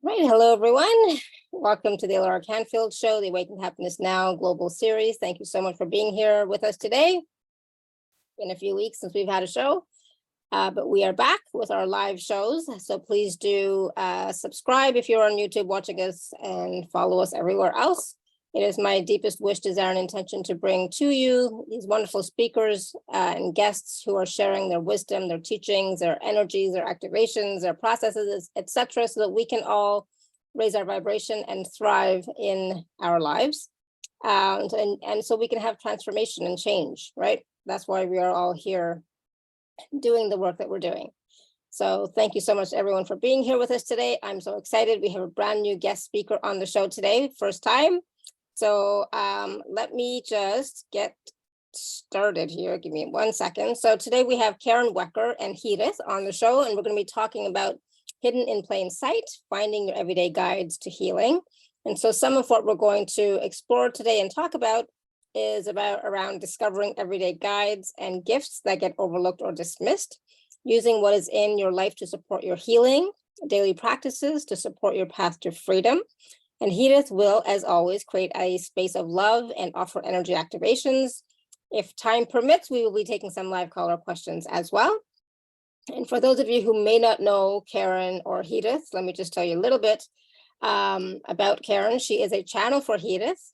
Right. Hello, everyone. Welcome to the alaracanfieldshow, the Awaken to Happiness Now global series. Thank you so much for being here with us today. In a few weeks since we've had a show, but we are back with our live shows. So please do subscribe if you're on YouTube watching us and follow us everywhere else. It is my deepest wish, desire, and intention to bring to you these wonderful speakers and guests who are sharing their wisdom, their teachings, their energies, their activations, their processes, etc., so that we can all raise our vibration and thrive in our lives. And so we can have transformation and change, right? That's why we are all here doing the work that we're doing. So thank you so much everyone for being here with us today. I'm so excited. We have a brand new guest speaker on the show today, first time. So let me just get started here. Give me 1 second. So today we have Karen Wecker and He-rith on the show, and we're going to be talking about hidden in plain sight, finding your everyday guides to healing. And so some of what we're going to explore today and talk about is around discovering everyday guides and gifts that get overlooked or dismissed, using what is in your life to support your healing, daily practices to support your path to freedom. And He-rith will, as always, create a space of love and offer energy activations. If time permits, we will be taking some live caller questions as well. And for those of you who may not know Karen or He-rith, let me just tell you a little bit about Karen. She is a channel for He-rith.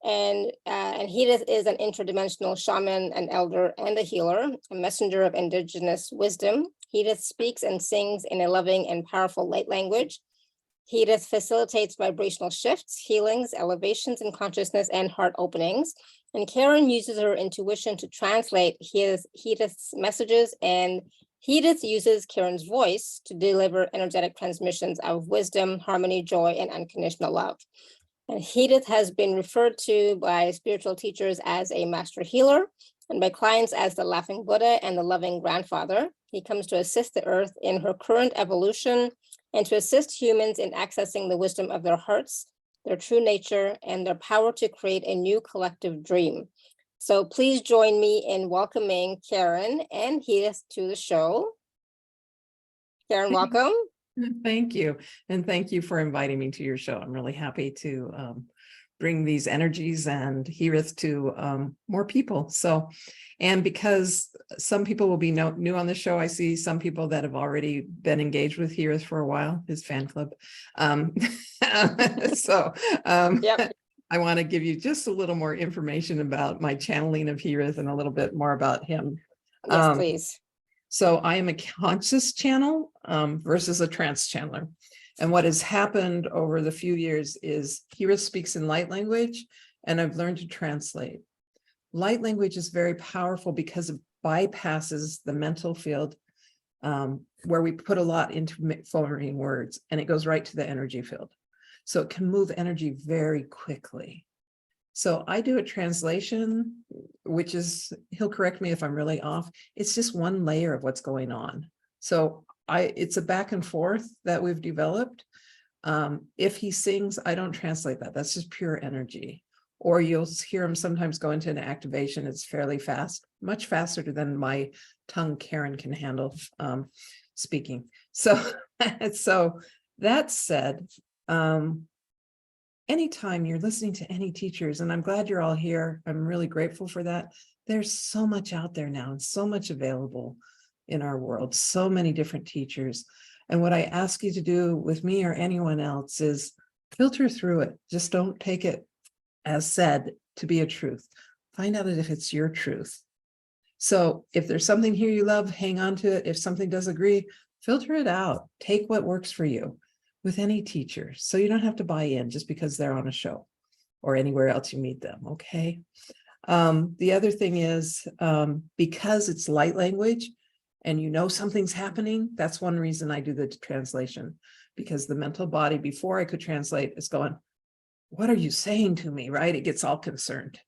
And He-rith is an interdimensional shaman, an elder, and a healer, a messenger of indigenous wisdom. He-rith speaks and sings in a loving and powerful light language. He-rith facilitates vibrational shifts, healings, elevations in consciousness, and heart openings. And Karen uses her intuition to translate He-rith's messages, and He-rith uses Karen's voice to deliver energetic transmissions of wisdom, harmony, joy, and unconditional love. And He-rith has been referred to by spiritual teachers as a master healer and by clients as the laughing Buddha and the loving grandfather. He comes to assist the earth in her current evolution and to assist humans in accessing the wisdom of their hearts, their true nature, and their power to create a new collective dream. So please join me in welcoming Karen and He-rith to the show. Karen, welcome. Thank you. And thank you for inviting me to your show. I'm really happy to bring these energies and He-rith to more people. So, and because some people will be new on the show, I see some people that have already been engaged with He-rith for a while, his fan club. Yep. I want to give you just a little more information about my channeling of He-rith and a little bit more about him. Yes, please. So I am a conscious channel versus a trance channeler. And what has happened over the few years is He-rith speaks in light language, and I've learned to translate. Light language is very powerful because it bypasses the mental field where we put a lot into forming words, and it goes right to the energy field. So it can move energy very quickly. So I do a translation, which is, he'll correct me if I'm really off. It's just one layer of what's going on. So it's a back and forth that we've developed. If he sings, I don't translate that. That's just pure energy. Or you'll hear him sometimes go into an activation. It's fairly fast, much faster than my tongue Karen can handle speaking. So, so that said, anytime you're listening to any teachers, and I'm glad you're all here, I'm really grateful for that. There's so much out there now and so much available in our world, so many different teachers. And what I ask you to do with me or anyone else is filter through it. Just don't take it as said to be a truth. Find out if it's your truth. So if there's something here you love, hang on to it. If something doesn't agree, filter it out. Take what works for you with any teacher. So you don't have to buy in just because they're on a show or anywhere else you meet them, okay? The other thing is, because it's light language and you know something's happening, that's one reason I do the translation, because the mental body, before I could translate, is going, what are you saying to me, right? It gets all concerned.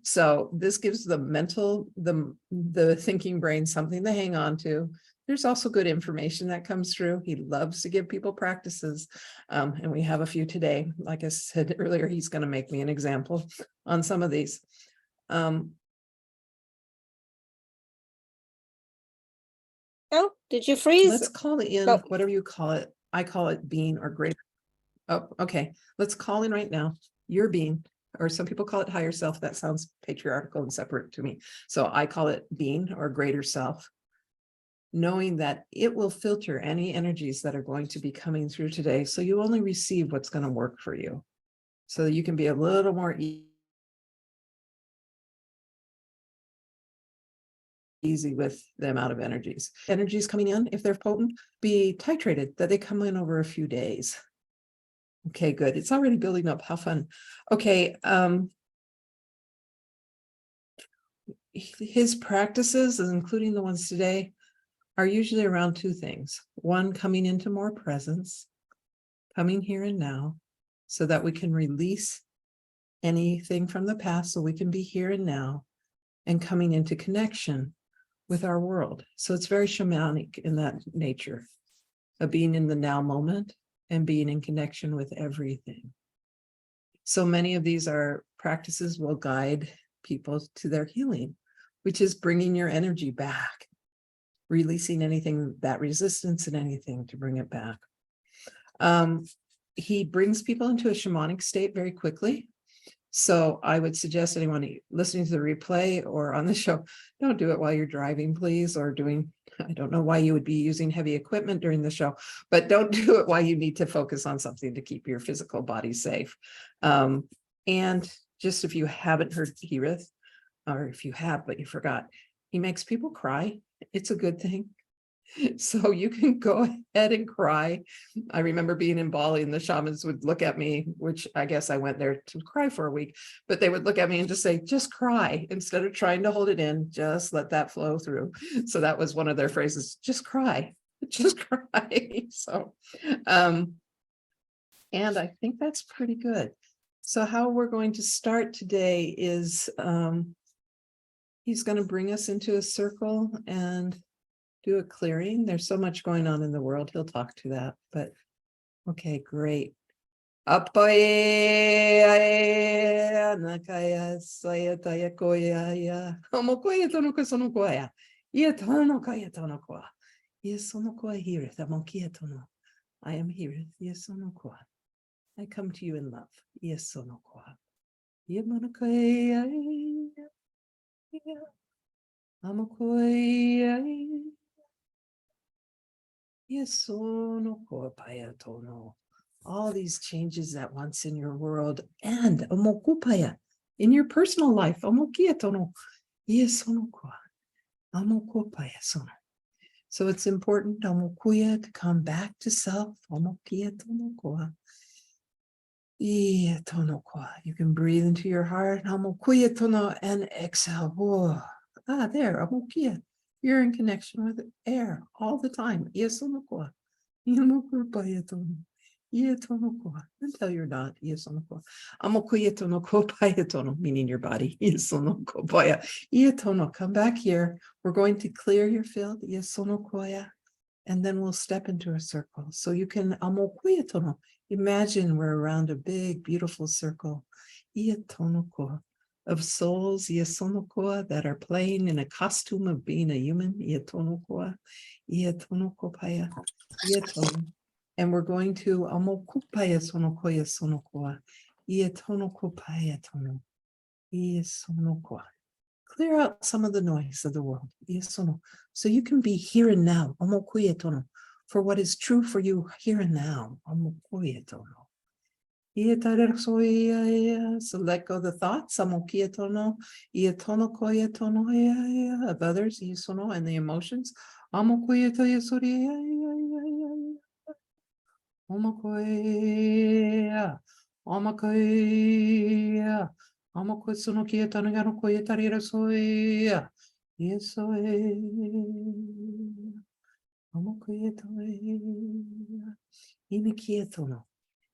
So this gives the mental, the thinking brain something to hang on to. There's also good information that comes through. He loves to give people practices. And we have a few today. Like I said earlier, he's going to make me an example on some of these. Oh, did you freeze? Let's call it in, whatever you call it. I call it being or greater Oh, okay. Let's call in right now your being, or some people call it higher self. That sounds patriarchal and separate to me. So I call it being or greater self, knowing that it will filter any energies that are going to be coming through today. So you only receive what's going to work for you, so that you can be a little more easy with the amount of energies. Energies coming in, if they're potent, be titrated, that they come in over a few days. Okay, good. It's already building up. How fun. Okay. His practices, including the ones today, are usually around two things. One, coming into more presence, coming here and now, so that we can release anything from the past, so we can be here and now, and coming into connection with our world. So it's very shamanic in that nature of being in the now moment and being in connection with everything. So many of these are practices will guide people to their healing, which is bringing your energy back, releasing anything, that resistance and anything to bring it back. He brings people into a shamanic state very quickly. So I would suggest anyone listening to the replay or on the show, don't do it while you're driving, please, or doing, I don't know why you would be using heavy equipment during the show, but don't do it while you need to focus on something to keep your physical body safe. And just if you haven't heard He-rith, or if you have, but you forgot, he makes people cry. It's a good thing. So you can go ahead and cry. I remember being in Bali and the shamans would look at me, which I guess I went there to cry for a week, but they would look at me and just say, just cry. Instead of trying to hold it in, just let that flow through. So that was one of their phrases, just cry, just cry. So, and I think that's pretty good. So how we're going to start today is he's going to bring us into a circle and do a clearing. There's so much going on in the world. He'll talk to that, but okay, great. I am He-rith. I come to you in love. All these changes at once in your world and in your personal life. So it's important to come back to self. You can breathe into your heart and exhale. There. You're in connection with air all the time. Until you're not. Meaning your body. Come back here. We're going to clear your field. And then we'll step into a circle. So you can imagine we're around a big, beautiful circle of souls that are playing in a costume of being a human. And we're going to clear out some of the noise of the world. So you can be here and now. For what is true for you here and now. So let go the thoughts of others and the emotions.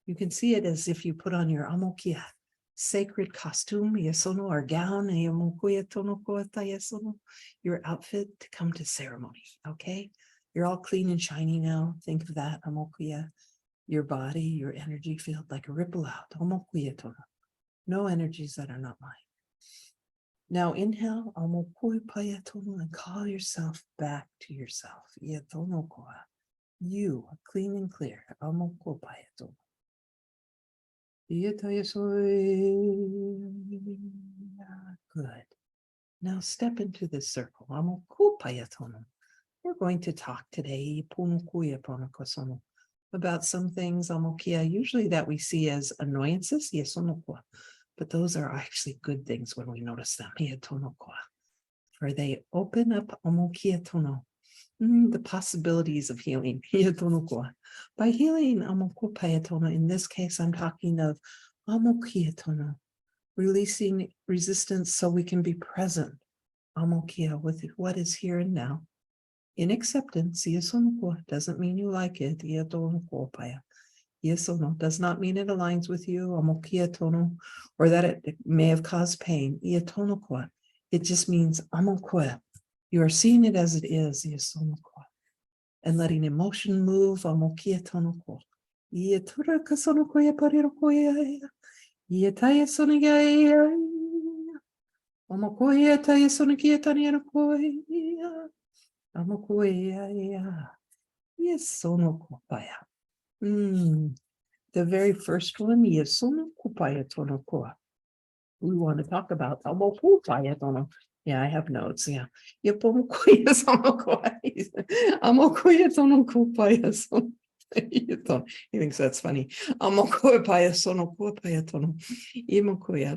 You can see it as if you put on your amokia, sacred costume, or gown, your outfit to come to ceremony, okay? You're all clean and shiny now. Think of that, amokia, your body, your energy field like a ripple out, no energies that are not mine. Now inhale, and call yourself back to yourself. You, clean and clear. Good. Now step into this circle. We're going to talk today about some things usually that we see as annoyances, but those are actually good things when we notice them. For they open up the possibilities of healing. By healing in this case, I'm talking of releasing resistance so we can be present with what is here and now. In acceptance, doesn't mean you like it. Yes or no does not mean it aligns with you, or that it may have caused pain. It just means you are seeing it as it is, and letting emotion move. The very first one is we want to talk about. Yeah, I have notes. Yeah. He thinks that's funny.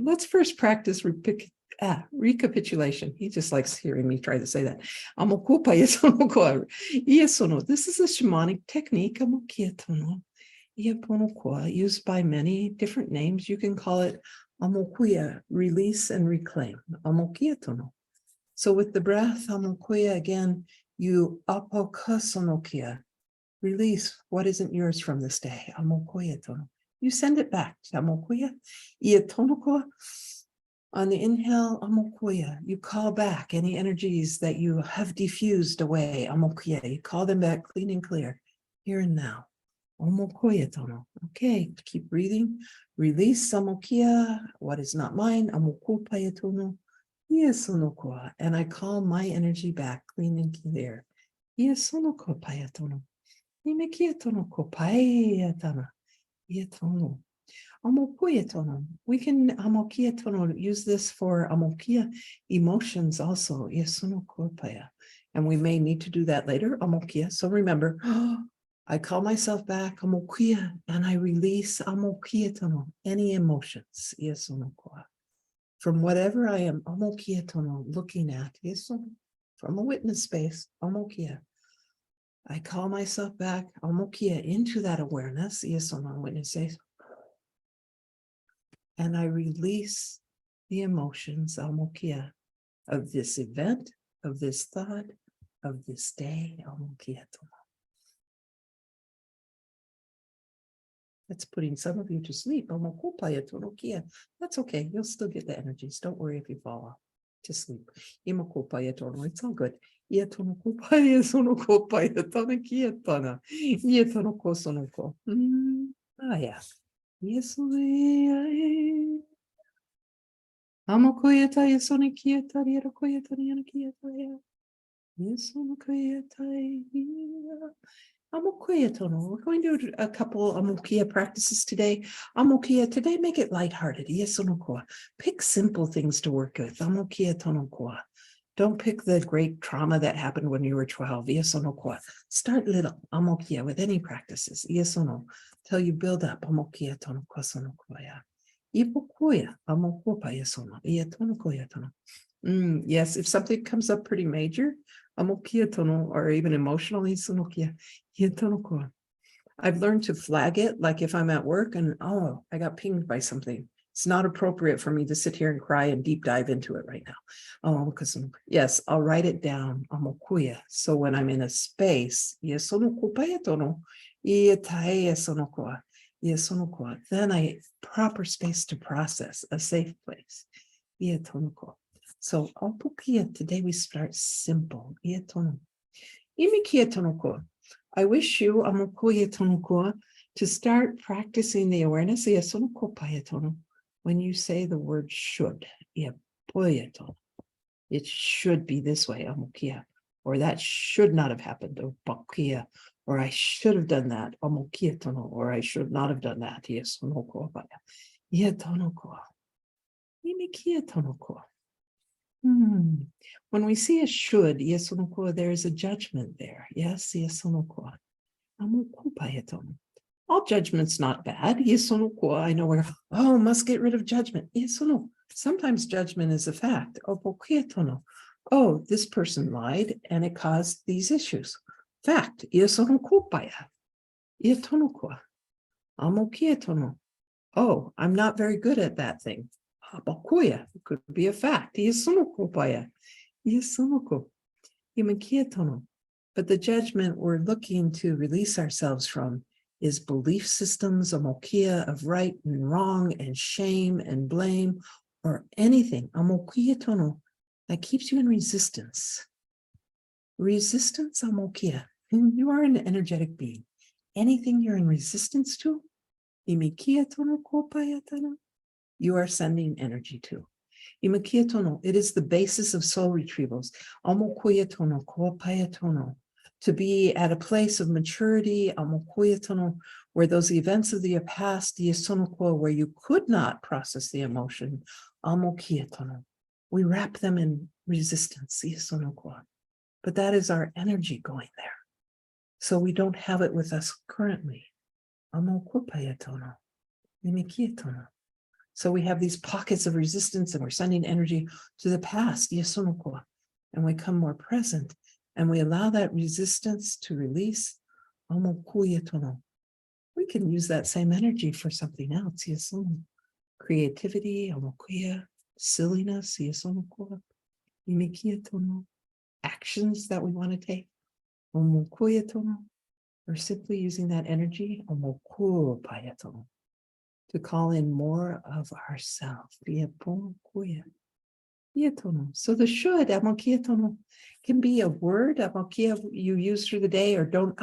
Let's first practice recapitulation. He just likes hearing me try to say that. This is a shamanic technique used by many different names. You can call it release and reclaim. So with the breath, again, you release what isn't yours from this day. You send it back. On the inhale, you call back any energies that you have diffused away. You call them back clean and clear, here and now. Okay, keep breathing. Release what is not mine. And I call my energy back clean and clear. We can use this for emotions also. And we may need to do that later. So remember, I call myself back, and I release any emotions. From whatever I am looking at, from a witness space, I call myself back, into that awareness, witness space, and I release the emotions, of this event, of this thought, of this day, That's putting some of you to sleep. That's okay. You'll still get the energies. Don't worry if you fall off to sleep. It's all good. Yeah. We're going to do a couple Amukia practices today. Today, make it lighthearted. Pick simple things to work with. Don't pick the great trauma that happened when you were 12. Start little with any practices. Till you build up. Yes, if something comes up pretty major, or even emotionally, I've learned to flag it, like if I'm at work and I got pinged by something. It's not appropriate for me to sit here and cry and deep dive into it right now. Because yes, I'll write it down. So when I'm in a space, then I proper space to process, a safe place. So today we start simple. I wish you to start practicing the awareness when you say the word should. It should be this way, or that should not have happened, or I should have done that, or I should not have done that. When we see a should, there is a judgment there. Yes, all judgment's not bad. I know we're, must get rid of judgment. Sometimes judgment is a fact. Oh, this person lied and it caused these issues. Fact. Oh, I'm not very good at that thing. Could be a fact. But the judgment we're looking to release ourselves from is belief systems, of right and wrong and shame and blame, or anything that keeps you in resistance. Resistance, you are an energetic being. Anything you're in resistance to, you are sending energy to. It is the basis of soul retrievals. To be at a place of maturity, where those events of the past, where you could not process the emotion, we wrap them in resistance. But that is our energy going there. So we don't have it with us currently. So we have these pockets of resistance and we're sending energy to the past, and we come more present and we allow that resistance to release. We can use that same energy for something else. Creativity, silliness, actions that we want to take. Or simply using that energy to call in more of ourselves. So the should can be a word you use through the day, or don't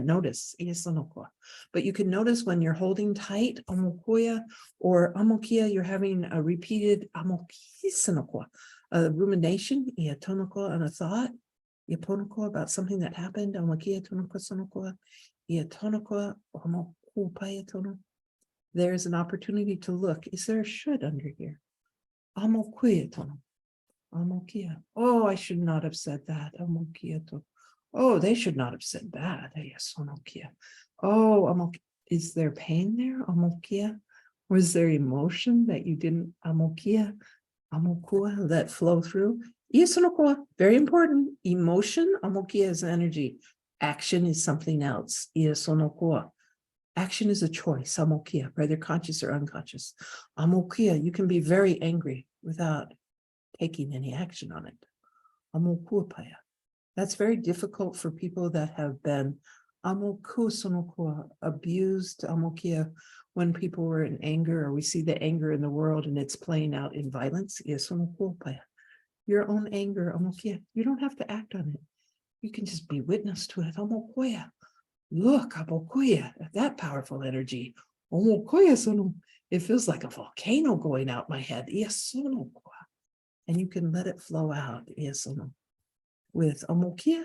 notice. But you can notice when you're holding tight or you're having a repeated a rumination and a thought about something that happened. There's an opportunity to look. Is there a should under here? Oh, I should not have said that. Oh, they should not have said that. Oh, is there pain there? Was there emotion that you didn't let flow through? Very important. Emotion, is energy. Action is something else. Action is a choice. Whether conscious or unconscious. You can be very angry without taking any action on it. That's very difficult for people that have been abused when people were in anger, or we see the anger in the world and it's playing out in violence. Your own anger, you don't have to act on it. You can just be witness to it. Look, that powerful energy. It feels like a volcano going out my head. And you can let it flow out. With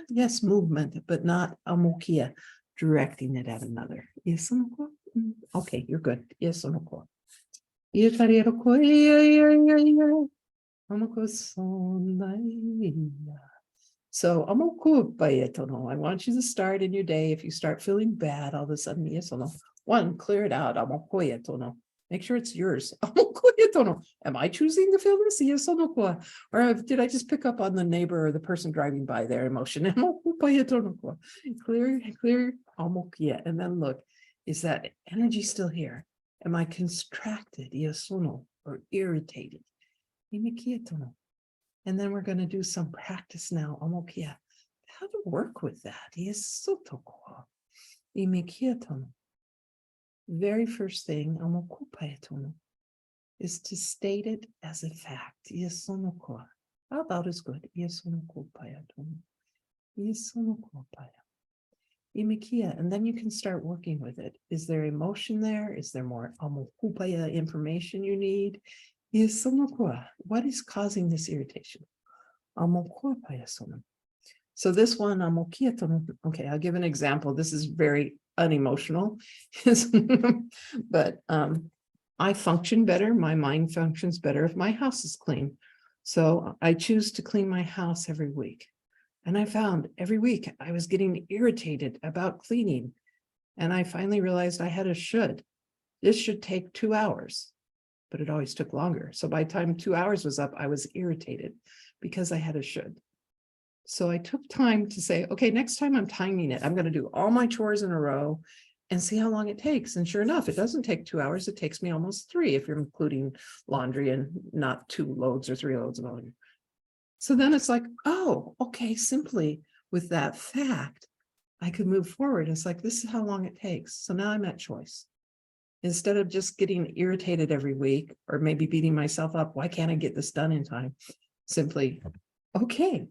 yes, movement, but not directing it at another. Okay, you're good. So I want you to start in your day. If you start feeling bad all of a sudden, one, clear it out. Make sure it's yours. Am I choosing to feel this? Or did I just pick up on the neighbor or the person driving by their emotion? Clear. And then look, is that energy still here? Am I constracted? Or irritated? And then we're going to do some practice now. How to work with that. Very first thing is to state it as a fact. How about is good? And then you can start working with it. Is there emotion there? Is there more information you need? What is causing this irritation? So this one, okay, I'll give an example. This is very unemotional, but I function better. My mind functions better if my house is clean. So I choose to clean my house every week. And I found every week I was getting irritated about cleaning. And I finally realized I had a should. This should take 2 hours, but it always took longer. So by the time 2 hours was up, I was irritated because I had a should. So I took time to say, okay, next time I'm timing it, I'm going to do all my chores in a row and see how long it takes. And sure enough, it doesn't take 2 hours. It takes me almost 3 if you're including laundry and not 2 loads or 3 loads of laundry. So then it's like, oh, okay, simply with that fact, I could move forward. It's like, this is how long it takes. So now I'm at choice. Instead of just getting irritated every week or maybe beating myself up, why can't I get this done in time? Simply, okay,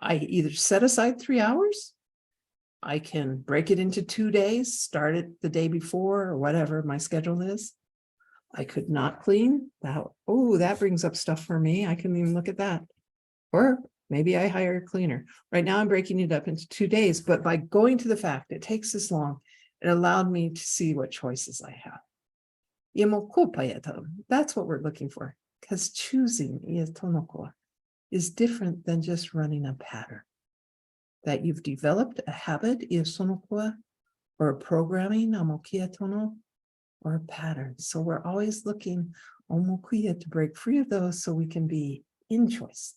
I either set aside 3 hours, I can break it into 2 days, start it the day before or whatever my schedule is. I could not clean that. Oh, that brings up stuff for me. I can even look at that. Or maybe I hire a cleaner. Right now I'm breaking it up into 2 days, but by going to the fact it takes this long, it allowed me to see what choices I have. That's what we're looking for, because choosing is different than just running a pattern. That you've developed a habit or a programming or a pattern. So we're always looking to break free of those so we can be in choice.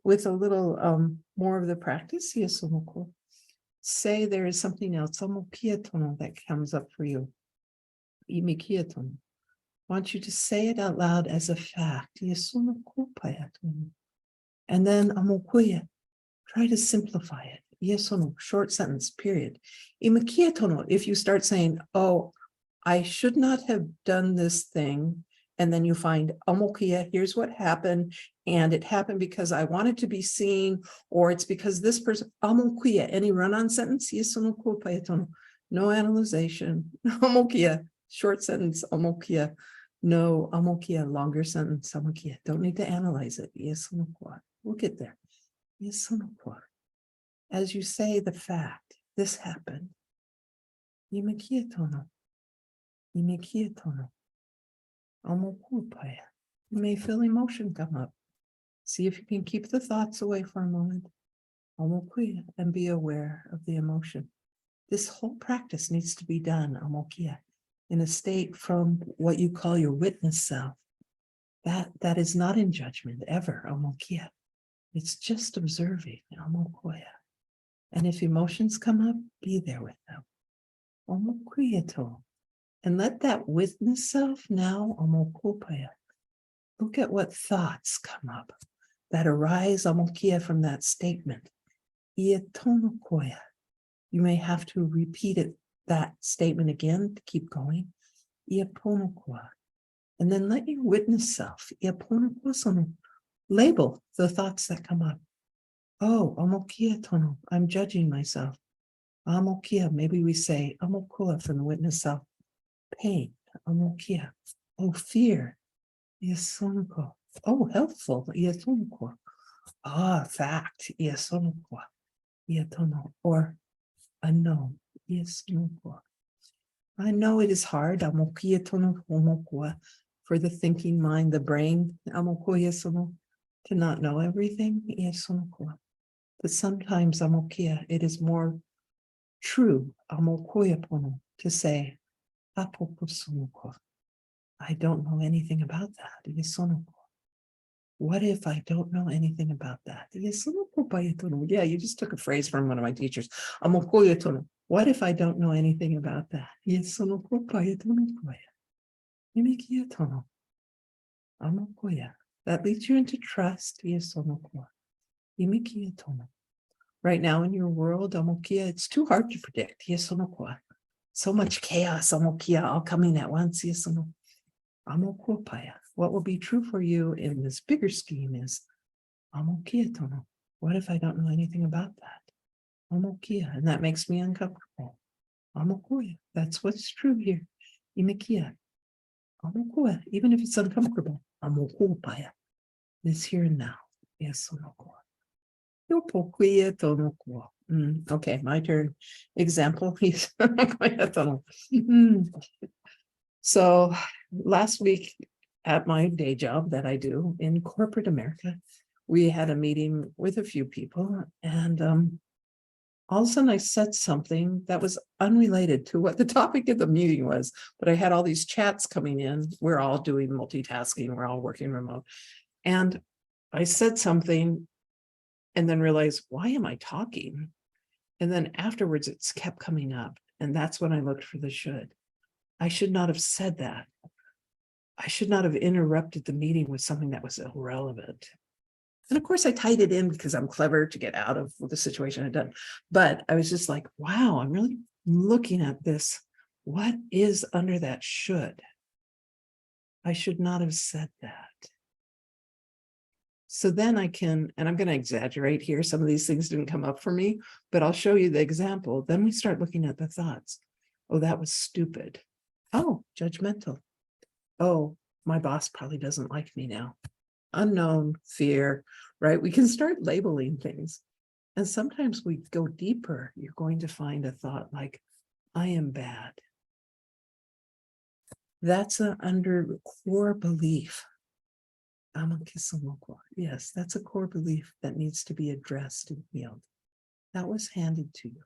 With a little more of the practice, say there is something else that comes up for you. I want you to say it out loud as a fact. And then try to simplify it. Short sentence, period. If you start saying, oh, I should not have done this thing, and then you find, here's what happened, and it happened because I wanted to be seen, or it's because this person, any run-on sentence, no analyzation, short sentence, no, longer sentence, don't need to analyze it, we'll get there. As you say the fact, this happened. You may feel emotion come up. See if you can keep the thoughts away for a moment. And be aware of the emotion. This whole practice needs to be done in a state from what you call your witness self. That is not in judgment ever. It's just observing. And if emotions come up, be there with them. And let that witness self now look at what thoughts come up that arise from that statement. You may have to repeat that statement again to keep going. And then let your witness self label the thoughts that come up. Oh, I'm judging myself. Maybe we say from the witness self. Pain. Oh, fear. Oh, helpful. Fact. Or unknown. I know it is hard. For the thinking mind, the brain, to not know everything. But sometimes it is more true to say, I don't know anything about that. What if I don't know anything about that? Yeah, you just took a phrase from one of my teachers. What if I don't know anything about that? That leads you into trust. Right now in your world, it's too hard to predict. So much chaos, all coming at once. What will be true for you in this bigger scheme is, what if I don't know anything about that? And that makes me uncomfortable. That's what's true here. Even if it's uncomfortable. It's here and now. Yes, no ko. Yo pokuye tono ko. Okay, my turn. Example. So last week at my day job that I do in corporate America, we had a meeting with a few people, and all of a sudden I said something that was unrelated to what the topic of the meeting was, but I had all these chats coming in. We're all doing multitasking. We're all working remote. And I said something and then realized, why am I talking? And then afterwards, it's kept coming up. And that's when I looked for the should. I should not have said that. I should not have interrupted the meeting with something that was irrelevant. And of course, I tied it in because I'm clever to get out of the situation I'd done. But I was just like, wow, I'm really looking at this. What is under that should? I should not have said that. So then I can, and I'm going to exaggerate here. Some of these things didn't come up for me, but I'll show you the example. Then we start looking at the thoughts. Oh, that was stupid. Oh, judgmental. Oh, my boss probably doesn't like me now. Unknown, fear, right? We can start labeling things. And sometimes we go deeper. You're going to find a thought like, I am bad. That's an under core belief. Yes, that's a core belief that needs to be addressed and healed. That was handed to you.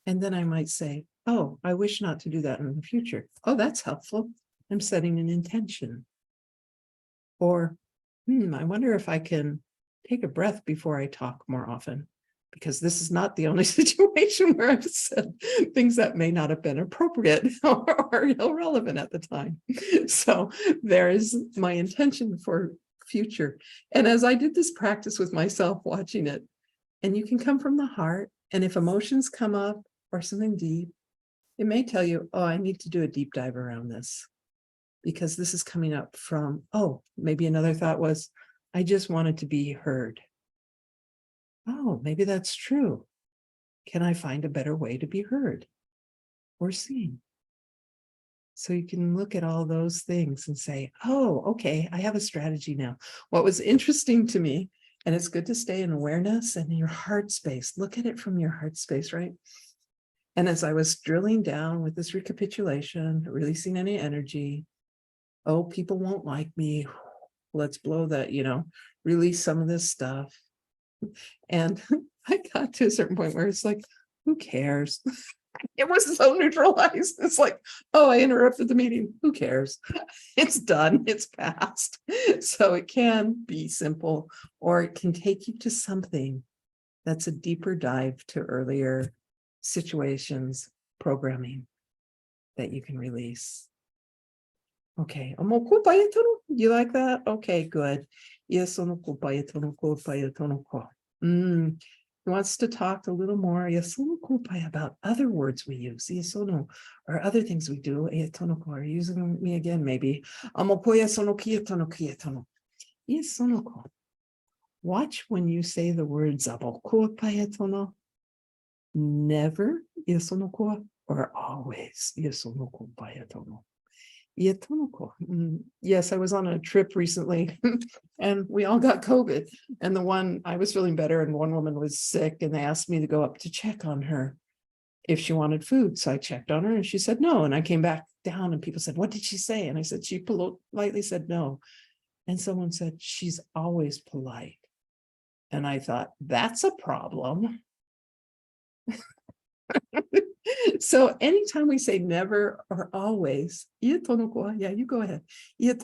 And then I might say, oh, I wish not to do that in the future. Oh, that's helpful. I'm setting an intention. Or, I wonder if I can take a breath before I talk more often, because this is not the only situation where I've said things that may not have been appropriate or irrelevant at the time. So there is my intention for future. And as I did this practice with myself, watching it, and you can come from the heart, and if emotions come up or something deep, it may tell you, oh, I need to do a deep dive around this, because this is coming up from, oh, maybe another thought was, I just wanted to be heard. Oh, maybe that's true. Can I find a better way to be heard or seen? So you can look at all those things and say, oh, okay, I have a strategy now. What was interesting to me, and it's good to stay in awareness and in your heart space. Look at it from your heart space, right? And as I was drilling down with this recapitulation, releasing any energy, oh, people won't like me. Let's blow that, release some of this stuff. And I got to a certain point where it's like, who cares? It was so neutralized. It's like, oh, I interrupted the meeting. Who cares? It's done. It's past. So it can be simple, or it can take you to something that's a deeper dive to earlier situations, programming that you can release. Okay. You like that? Okay, good. Yes, he wants to talk a little more about other words we use. Or other things we do. Are you using me again, maybe. Watch when you say the words never or always. Yes, I was on a trip recently and we all got COVID. And I was feeling better, and one woman was sick, and they asked me to go up to check on her if she wanted food. So I checked on her and she said no. And I came back down and people said, what did she say? And I said, she politely said no. And someone said, she's always polite. And I thought, that's a problem. So anytime we say never or always, yeah, you go ahead. You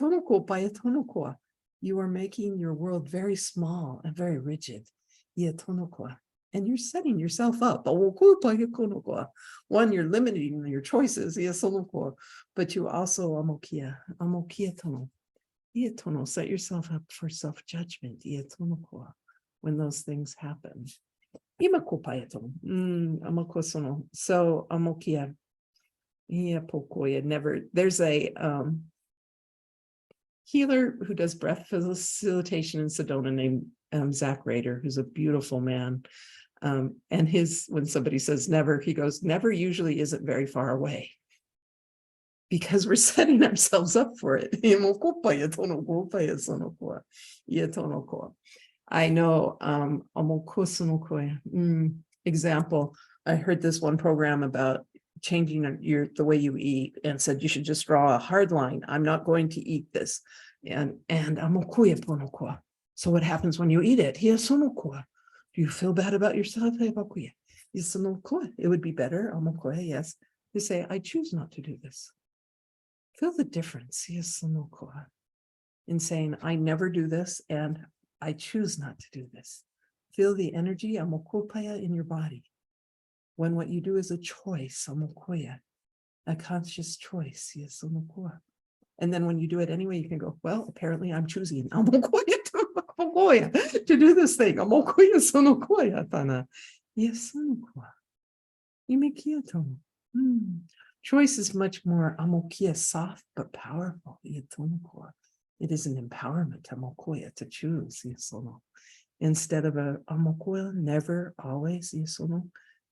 are making your world very small and very rigid. And you're setting yourself up. One, you're limiting your choices, but you also set yourself up for self-judgment when those things happen. So amokia. Never. There's a healer who does breath facilitation in Sedona named Zach Rader, who's a beautiful man. And when somebody says never, he goes, never usually isn't very far away. because we're setting ourselves up for it. I know, example, I heard this one program about changing the way you eat and said you should just draw a hard line. I'm not going to eat this. And so what happens when you eat it? Do you feel bad about yourself? It would be better, yes, to say, I choose not to do this. Feel the difference, in saying, I never do this and I choose not to do this. Feel the energy, in your body. When what you do is a choice, a conscious choice, and then when you do it anyway, you can go, well, apparently I'm choosing to do this thing. Choice is much more soft but powerful. It is an empowerment to choose. Instead of a never, always,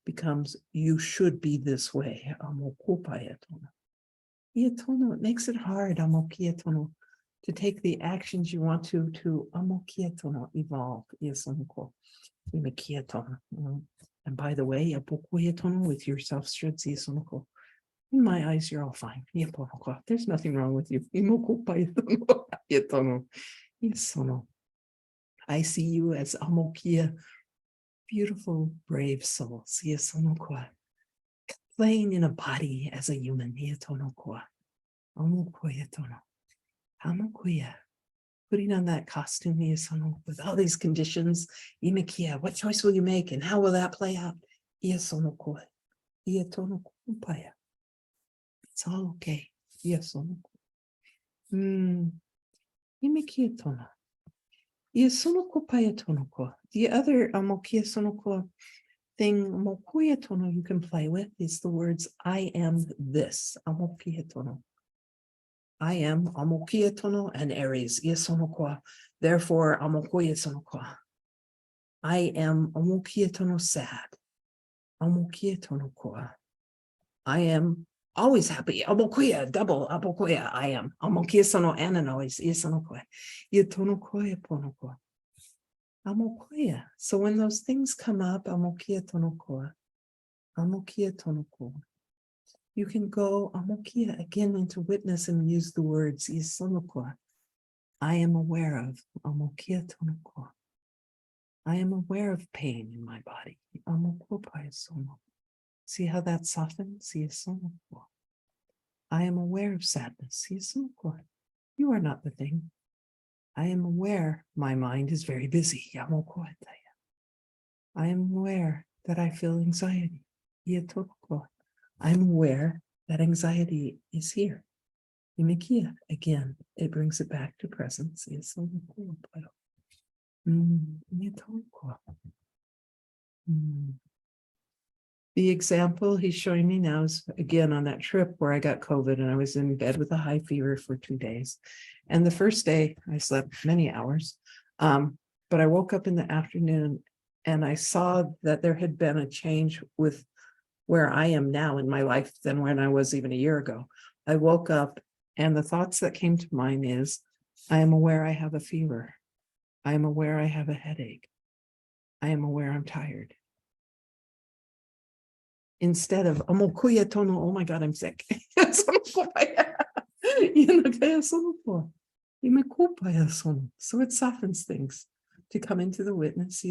becomes you should be this way. It makes it hard to take the actions you want to evolve. And by the way, with your self-strength, in my eyes, you're all fine. There's nothing wrong with you. I see you as beautiful, brave souls. Playing in a body as a human. Putting on that costume with all these conditions. What choice will you make and how will that play out? It's all okay. The other thing you can play with is the words I am this. I am and Aries. Therefore, I am sad. I am always happy. Double. I am. So when those things come up, you can go again into witness and use the words I am aware of. I am aware of pain in my body. See how that softens? I am aware of sadness. You are not the thing. I am aware my mind is very busy. I am aware that I feel anxiety. I'm aware that anxiety is here. Again, it brings it back to presence. The example he's showing me now is again on that trip where I got COVID and I was in bed with a high fever for 2 days. And the first day I slept many hours, but I woke up in the afternoon and I saw that there had been a change with where I am now in my life than when I was even a year ago. I woke up and the thoughts that came to mind is, I am aware I have a fever. I am aware I have a headache. I am aware I'm tired. Instead of, oh my God, I'm sick. So it softens things to come into the witness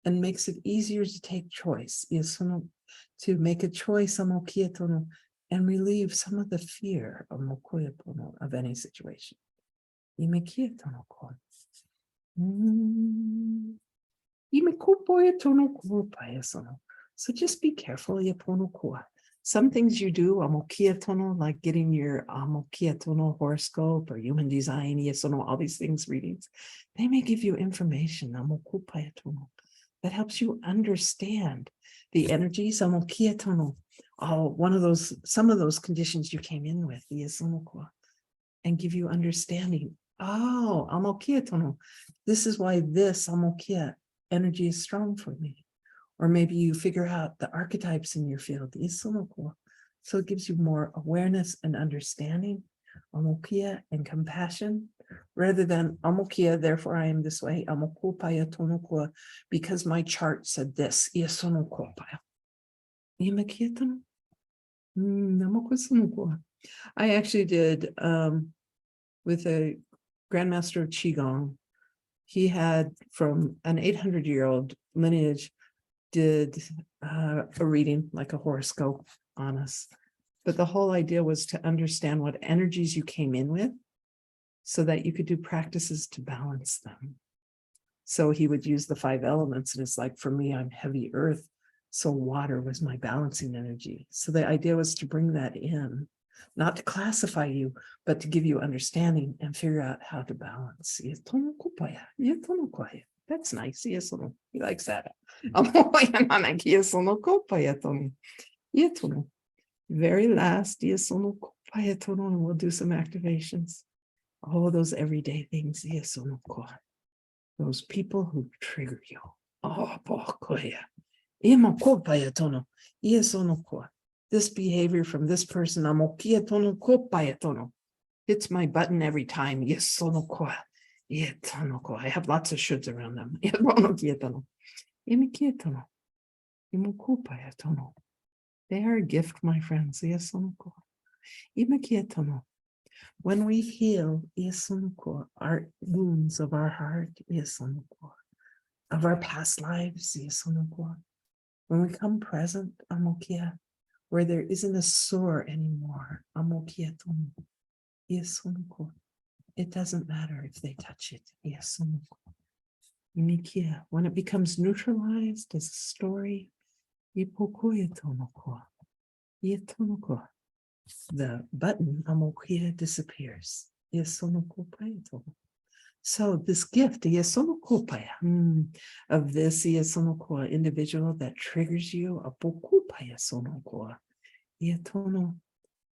and makes it easier to take choice, to make a choice and relieve some of the fear of any situation. So just be careful. Some things you do, like getting your horoscope or human design, all these things, readings, they may give you information that helps you understand the energies, some of those conditions you came in with, and give you understanding. Oh, this is why this energy is strong for me. Or maybe you figure out the archetypes in your field. So it gives you more awareness and understanding, amokia and compassion, rather than amokia, therefore I am this way, amokupaya tonokua, because my chart said this. Iasonokopaya. Imakia tono? Namokusunokua. I actually did with a grandmaster of Qigong. He had from an 800-year-old lineage, did a reading like a horoscope on us. But the whole idea was to understand what energies you came in with so that you could do practices to balance them. So he would use the 5 elements, and it's like, for me, I'm heavy earth. So water was my balancing energy. So the idea was to bring that in, not to classify you, but to give you understanding and figure out how to balance. That's nice. He likes that. Very last, and we'll do some activations. All those everyday things. Those people who trigger you. This behavior from this person hits my button every time. I have lots of shoulds around them. They are a gift, my friends. When we heal our wounds of our heart, of our past lives, when we come present, where there isn't a sore anymore, it doesn't matter if they touch it. When it becomes neutralized as a story, the button disappears. So this gift of this individual that triggers you,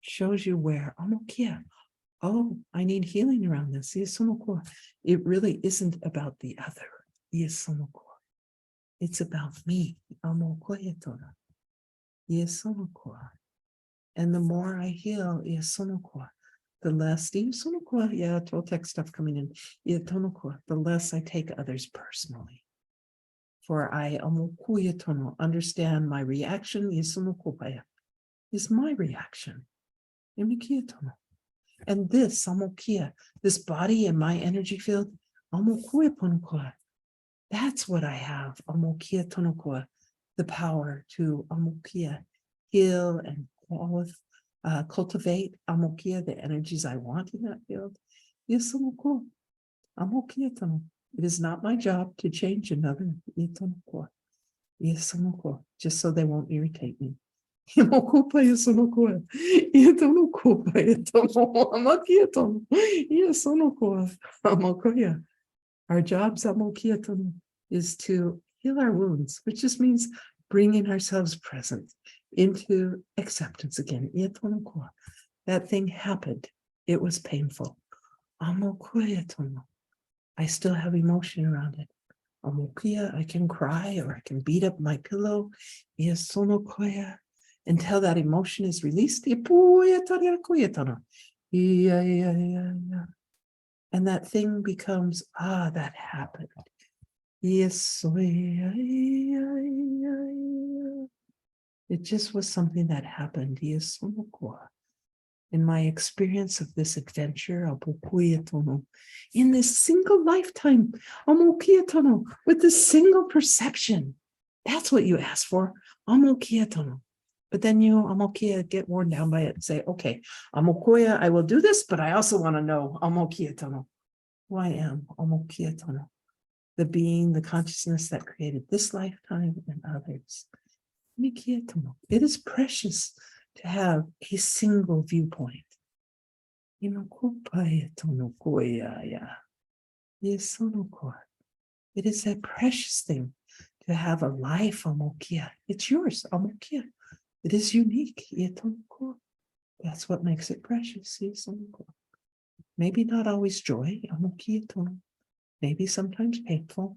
shows you where oh, I need healing around this. It really isn't about the other. It's about me. And the more I heal, the less Toltec stuff coming in. The less I take others personally. For I understand my reaction is my reaction. And this this body and my energy field, that's what I have. The power to heal and cultivate the energies I want in that field. It is not my job to change another. Just so they won't irritate me. Our job is to heal our wounds, which just means bringing ourselves present into acceptance again. That thing happened. It was painful. I still have emotion around it. I can cry or I can beat up my pillow. Until that emotion is released. And that thing becomes, that happened. It just was something that happened. In my experience of this adventure, in this single lifetime, with this single perception, that's what you ask for. But then you, get worn down by it and say, okay, I will do this, but I also want to know who I am, the being, the consciousness that created this lifetime and others. It is precious to have a single viewpoint. It is a precious thing to have a life. It's yours. It is unique. That's what makes it precious. Maybe not always joy. Maybe sometimes painful.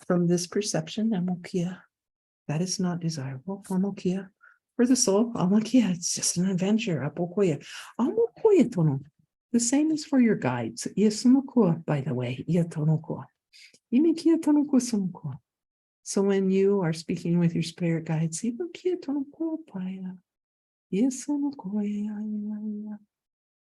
From this perception, that is not desirable. For the soul, amakia, it's just an adventure. Apokoya. Amokoya tono. The same is for your guides. Iesunokua, by the way. Iatonokua. Imikia tonokua sonokua. So when you are speaking with your spirit guides, imikia tonokua paya. Iesunokoya.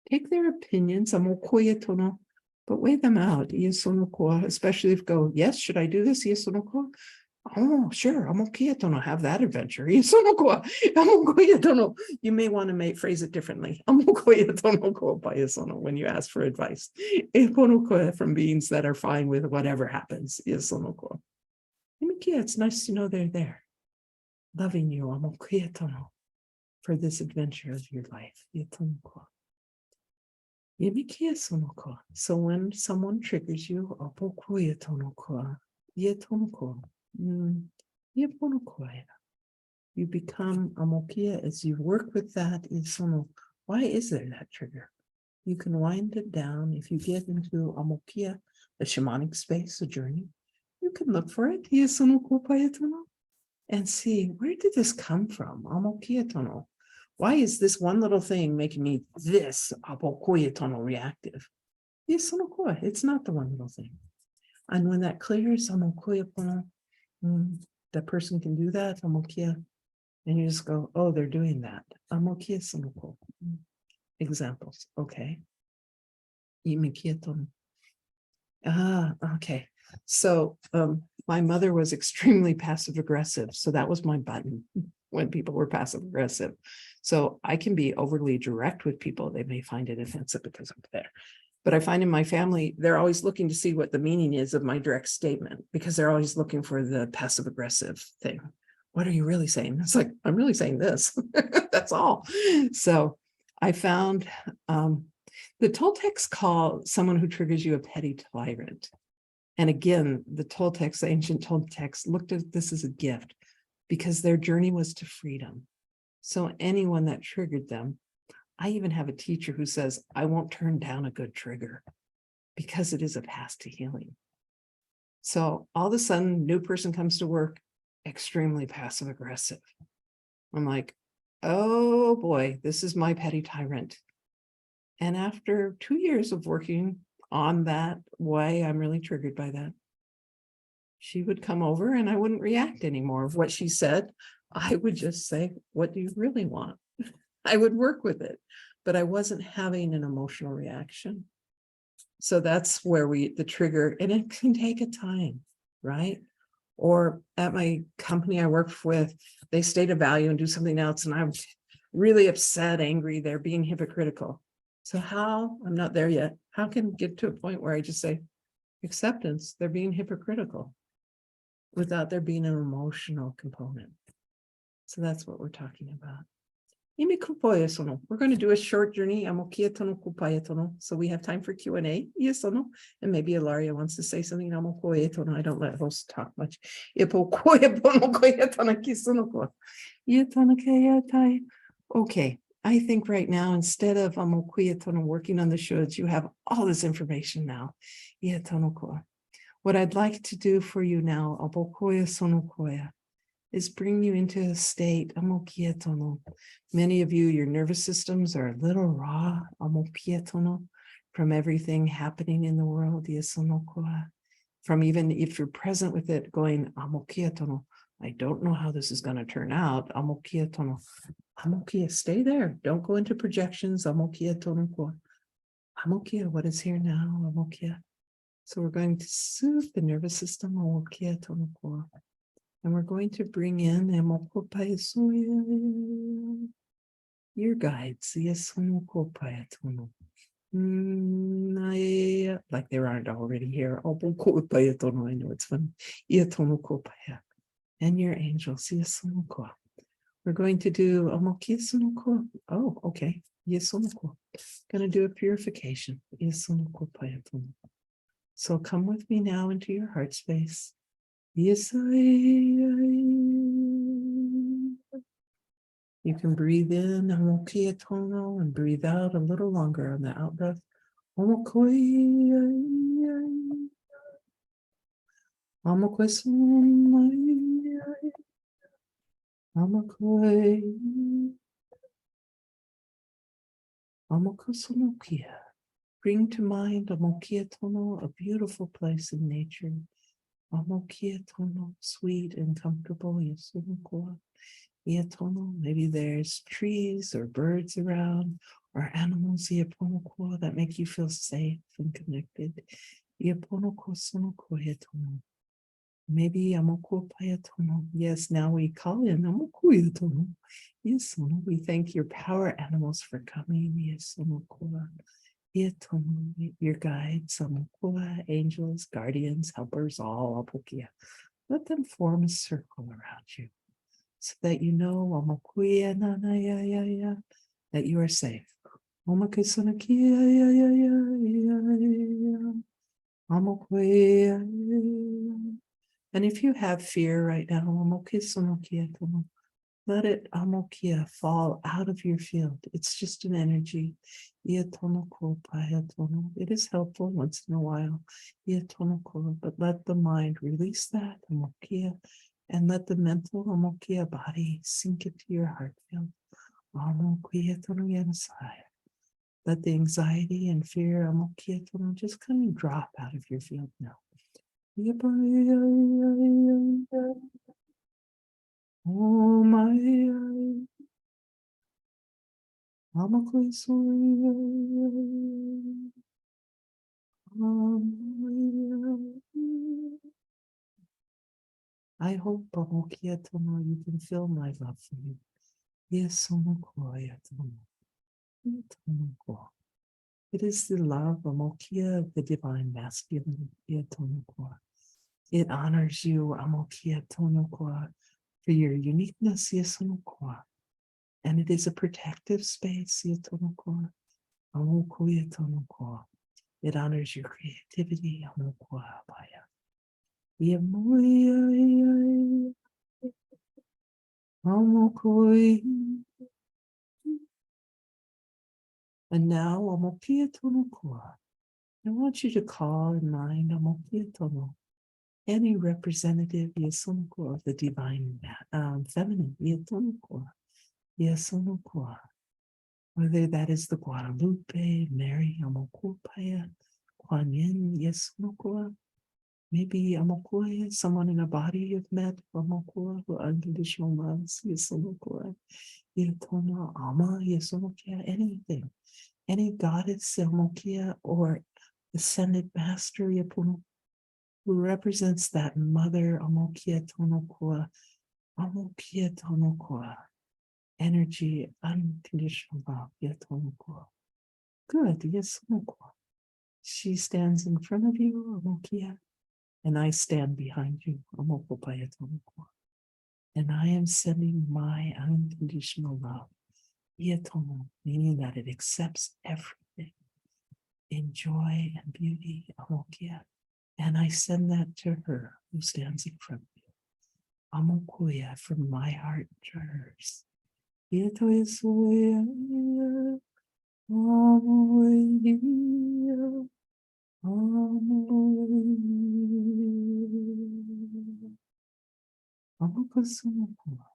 Take their opinions, amokoya tono, but weigh them out. Iesunokua, especially if go, yes, should I do this? Iesunokua. Oh, sure. I'm okay. I don't have that adventure. You may want to phrase it differently. When you ask for advice from beings that are fine with whatever happens. It's nice to know they're there, loving you. For this adventure of your life. So when someone triggers you, you become amokia as you work with that. Why is there that trigger? You can wind it down. If you get into amokia, the shamanic space, a journey, you can look for it and see, where did this come from? Amokia tono. Why is this one little thing making me this amokia tono reactive? It's not the one little thing. And when that clears, the person can do that, amokia, and you just go, oh, they're doing that. Amokia sonoko. Examples, okay. Okay. So my mother was extremely passive aggressive. So that was my button when people were passive aggressive. So I can be overly direct with people. They may find it offensive because I'm there. But I find in my family, they're always looking to see what the meaning is of my direct statement, because they're always looking for the passive aggressive thing. What are you really saying? It's like, I'm really saying this. That's all. So I found the Toltecs call someone who triggers you a petty tyrant. And again, the Toltecs, the ancient Toltecs, looked at this as a gift because their journey was to freedom. So anyone that triggered them, I even have a teacher who says, I won't turn down a good trigger because it is a path to healing. So all of a sudden, new person comes to work, extremely passive aggressive. I'm like, oh boy, this is my petty tyrant. And after 2 years of working on that, why I'm really triggered by that, she would come over and I wouldn't react anymore of what she said. I would just say, what do you really want? I would work with it, but I wasn't having an emotional reaction. So that's where the trigger, and it can take a time, right? Or at my company I worked with, they state a value and do something else, and I'm really upset, angry, they're being hypocritical. So I'm not there yet. How can I get to a point where I just say, acceptance, they're being hypocritical without there being an emotional component. So that's what we're talking about. We're going to do a short journey. So we have time for Q&A. And maybe Ilaria wants to say something. I don't let hosts talk much. Okay. I think right now, instead of working on the shoulds, you have all this information now. What I'd like to do for you now is bring you into a state. Many of you, your nervous systems are a little raw from everything happening in the world. From even if you're present with it, going, I don't know how this is going to turn out. Stay there. Don't go into projections. What is here now? So we're going to soothe the nervous system. And we're going to bring in your guides. Like they aren't already here. I know it's fun. And your angels. We're going to do oh, okay. Going to do a purification. So come with me now into your heart space. Yes, you can breathe in and breathe out a little longer on the out breath. Amokusunukia. Bring to mind Amokia Tono, a beautiful place in nature. Amokia Tono, sweet and comfortable. Yasunukua. Iatono, maybe there's trees or birds around or animals iaponokua that make you feel safe and connected. Iaponoko sonoko iatono. Maybe amoko payatono. Yes, now we call in amoko iatono. Yes, we thank your power animals for coming. Yes, amokoa. Iatono, your guides, amokoa, angels, guardians, helpers, all apokia. Let them form a circle around you, so that you know Omakuya na na ya ya ya, that you are safe. Omakusunakia ya ya ya ya ya. Omakuya. And if you have fear right now, Omakusunakia tono, let it Amokia fall out of your field. It's just an energy. Iatonoko payatono. It is helpful once in a while. Iatonoko, but let the mind release that Amokia. And let the mental Amokia body sink into your heart field. Let the anxiety and fear Amokia just kind of drop out of your field now. Oh my I hope Amokia Tono, you can feel my love for you. Yes, it is the love Amokia of the divine masculine. It honors you, Amokia Tonokwa, for your uniqueness, Yesunokwa. And it is a protective space, Yetonokwa. Amokuya Tonokwa. It honors your creativity, Amokwa Baya. Yemoya Amokoi. And now, Amokia Tonokwa. I want you to call in mind Amokia Tono, any representative Yesunokwa of the divine feminine, Yetonokwa. Yesunokwa. Whether that is the Guadalupe, Mary, Amokupaya, Kuan Yin, Yesunokwa. Maybe Amokua, someone in a body you've met, Amokua, who unconditional loves, Yesunokwa. Yetona, Ama, Yesunokia, anything. Any goddess, Amokia, or ascended master, Yapuno, who represents that mother, Amokia Tonokwa, Amokia Tonokwa. Energy, unconditional love, Yatonokwa. Good, Yesunokwa. She stands in front of you, Amokia, and I stand behind you, Amokopayatonokwa. And I am sending my unconditional love, Yatono, meaning that it accepts everything in joy and beauty, Amokia. And I send that to her who stands in front of you. Amokuya, from my heart to hers. Yatoisuya, Amoya, Amoya, Amokusumakua.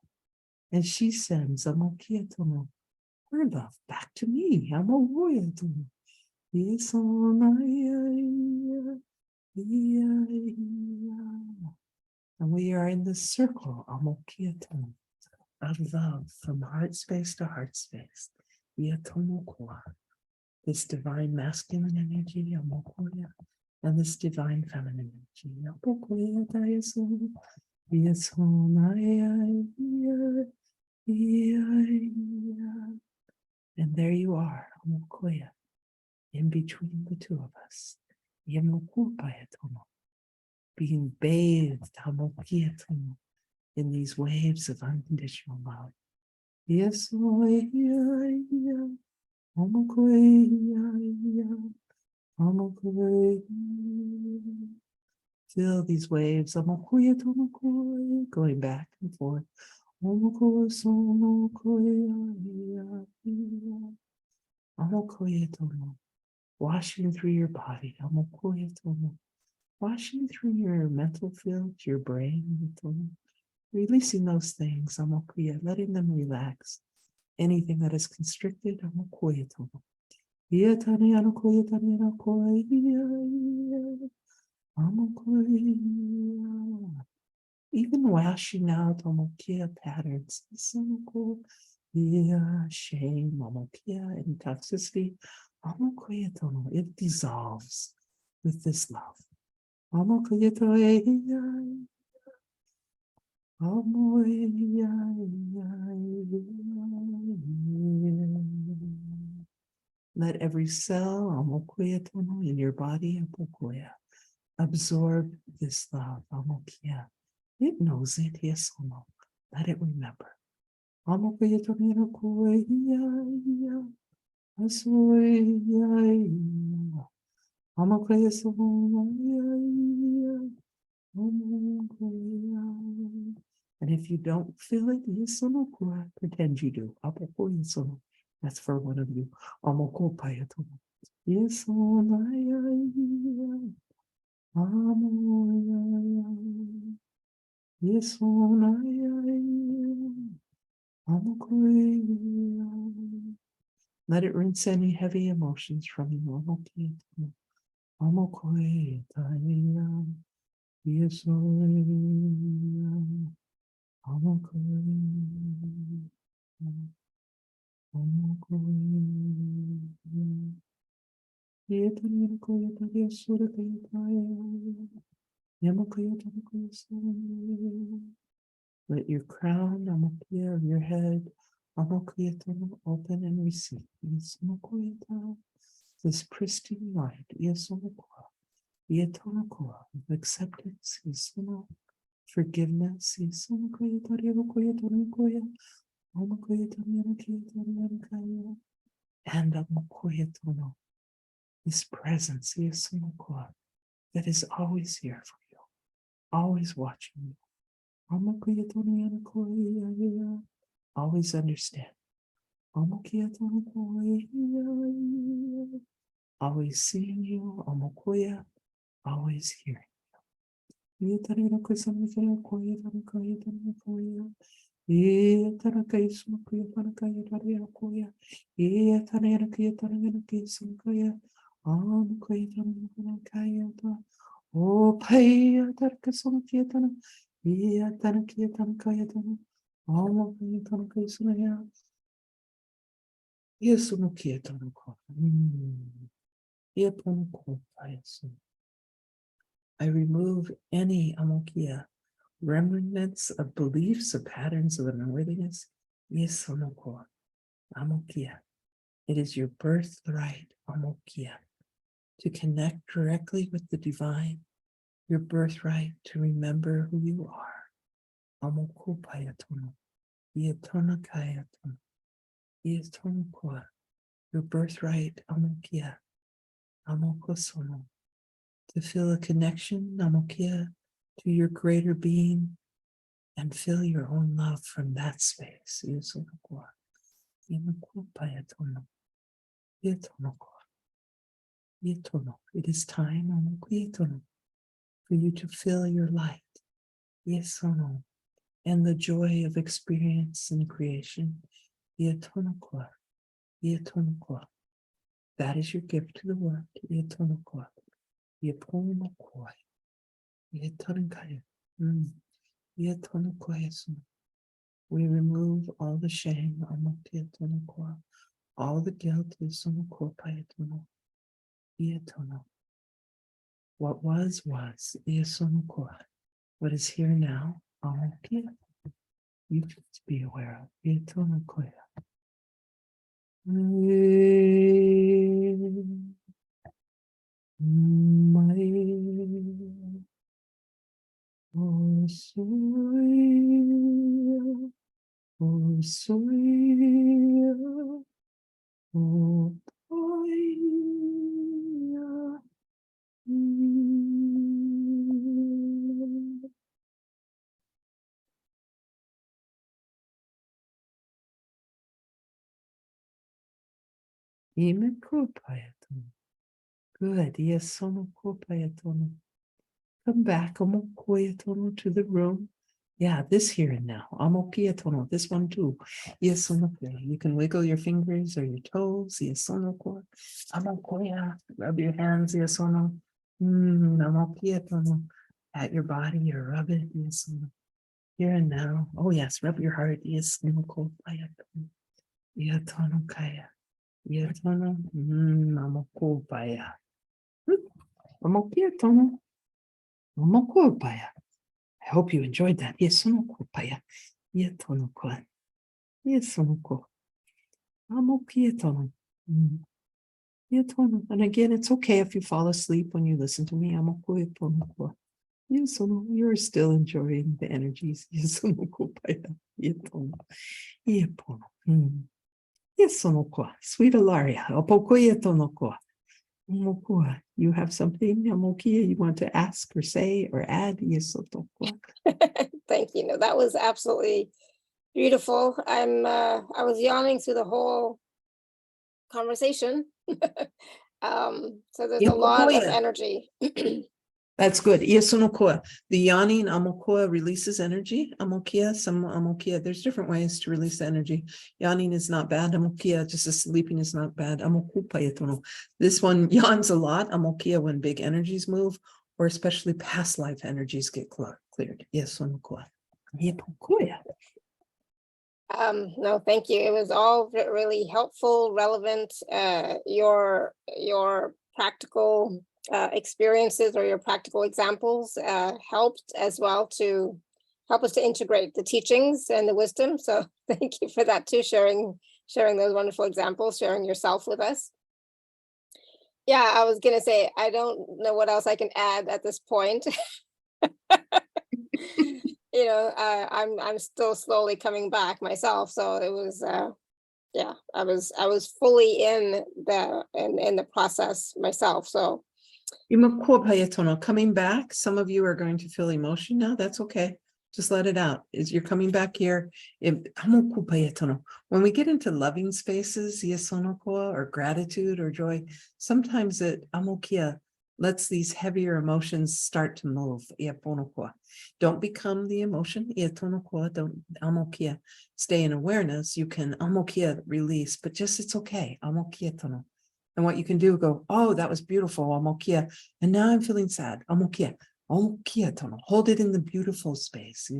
And she sends Amokia Tono, her love back to me. Amoya Tono. Yes, and we are in the circle, Amokia Tono, of love from heart space to heart space. Yatomokwa. This divine masculine energy, Amokoya, and this divine feminine energy. Amokoya Dayasu. And there you are, Amokoya, in between the two of us. Yamokupayatomo, being bathed, Amokiatomo, in these waves of unconditional love. Yes, feel these waves, going back and forth. Washing through your body, washing through your mental field, your brain, releasing those things, letting them relax. Anything that is constricted, Even washing out Omokia patterns, shame, Omokia, and toxicity, it dissolves with this love. Let every cell in your body absorb this love. It knows it. Yes, let it remember. And if you don't feel it, pretend you do. That's for one of you. Yes, yes, let it rinse any heavy emotions from you. Yes, let your crown, of your head, open and receive this pristine light. Of acceptance, forgiveness, and this presence that is always here for you, always watching you. Always understand. Always seeing you, always hearing. Oh, paya tarka sonkietana, iya tanakietana kayatana, all tanakaisana, yes, unukietana ko. I remove any amokia, remnants of beliefs or patterns of unworthiness. Yes, amokia. It is your birthright, amokia, to connect directly with the divine, your birthright to remember who you are. Amokupayatono, Yatonakayatono, Yatonokua, your birthright, amokia, amokosono, to feel a connection, amokia, to your greater being, and feel your own love from that space. Yasonokua, Yamokupayatono, Yatonokua, Yatono. It is time, amokuyatono, for you to feel your light. Yes, sono, and the joy of experience and creation. Yatonokua, Yatonokua. That is your gift to the world. Yatonokua, Yaponokua, Yatonkaya. Yatonokua. We remove all the shame, Yatonokua, all the guilt. Yasonokua, Yatono. What was, Yasonokua. What is here now, Amokia, you can be aware of. Yatonokua. Good. Yes, sono kopayatono. Come back to the room. Yeah, this here and now. Amokiatono, this one too. Yesonoko. You can wiggle your fingers or your toes. Yesonoko. Amokoya. Rub your hands. Yesono. Amokiatono. At your body or rub it. Yesono. Here and now. Oh yes, rub your heart. Yesonoko. Yatono kaya. Yatono. Amoko baya. Amokiatono. Amoko baya. I hope you enjoyed that. Yesonoko paya. Yetonoko. Yesonoko. Amokietono. Yetono. And again, it's okay if you fall asleep when you listen to me. Amokoetonoko. Yesono. You're still enjoying the energies. Yesonoko paya. Yetono. Yepono. Yesonoko. Sweet Alaria. Opokoyetonoko. Amokua. You have something, Amokia, you want to ask or say or add? Yesotoko. Thank you. No, that was absolutely beautiful. I was yawning through the whole conversation. So there's a lot of energy. That's good. Yesunokoa. The yawning, amokoa, releases energy. Amokia, some amokia. There's different ways to release the energy. Yawning is not bad. Amokia, just as sleeping is not bad. Amokupa yetono. This one yawns a lot. Amokia, when big energies move, or especially past life energies get cleared. Yesunokoa. Yepokoya. No, thank you. It was all really helpful, relevant. Your practical experiences or your practical examples helped as well to help us to integrate the teachings and the wisdom. So thank you for that too, sharing those wonderful examples, sharing yourself with us. Yeah, I was gonna say, I don't know what else I can add at this point. You know, I'm still slowly coming back myself. So it was, yeah, I was fully in the process myself. So Coming back, some of you are going to feel emotion now. That's okay. Just let it out. You're coming back here. When we get into loving spaces, or gratitude or joy, sometimes it lets these heavier emotions start to move. Don't become the emotion. Don't stay in awareness. You can release, but just it's okay. And what you can do, go, oh, that was beautiful. And now I'm feeling sad. Hold it in the beautiful space.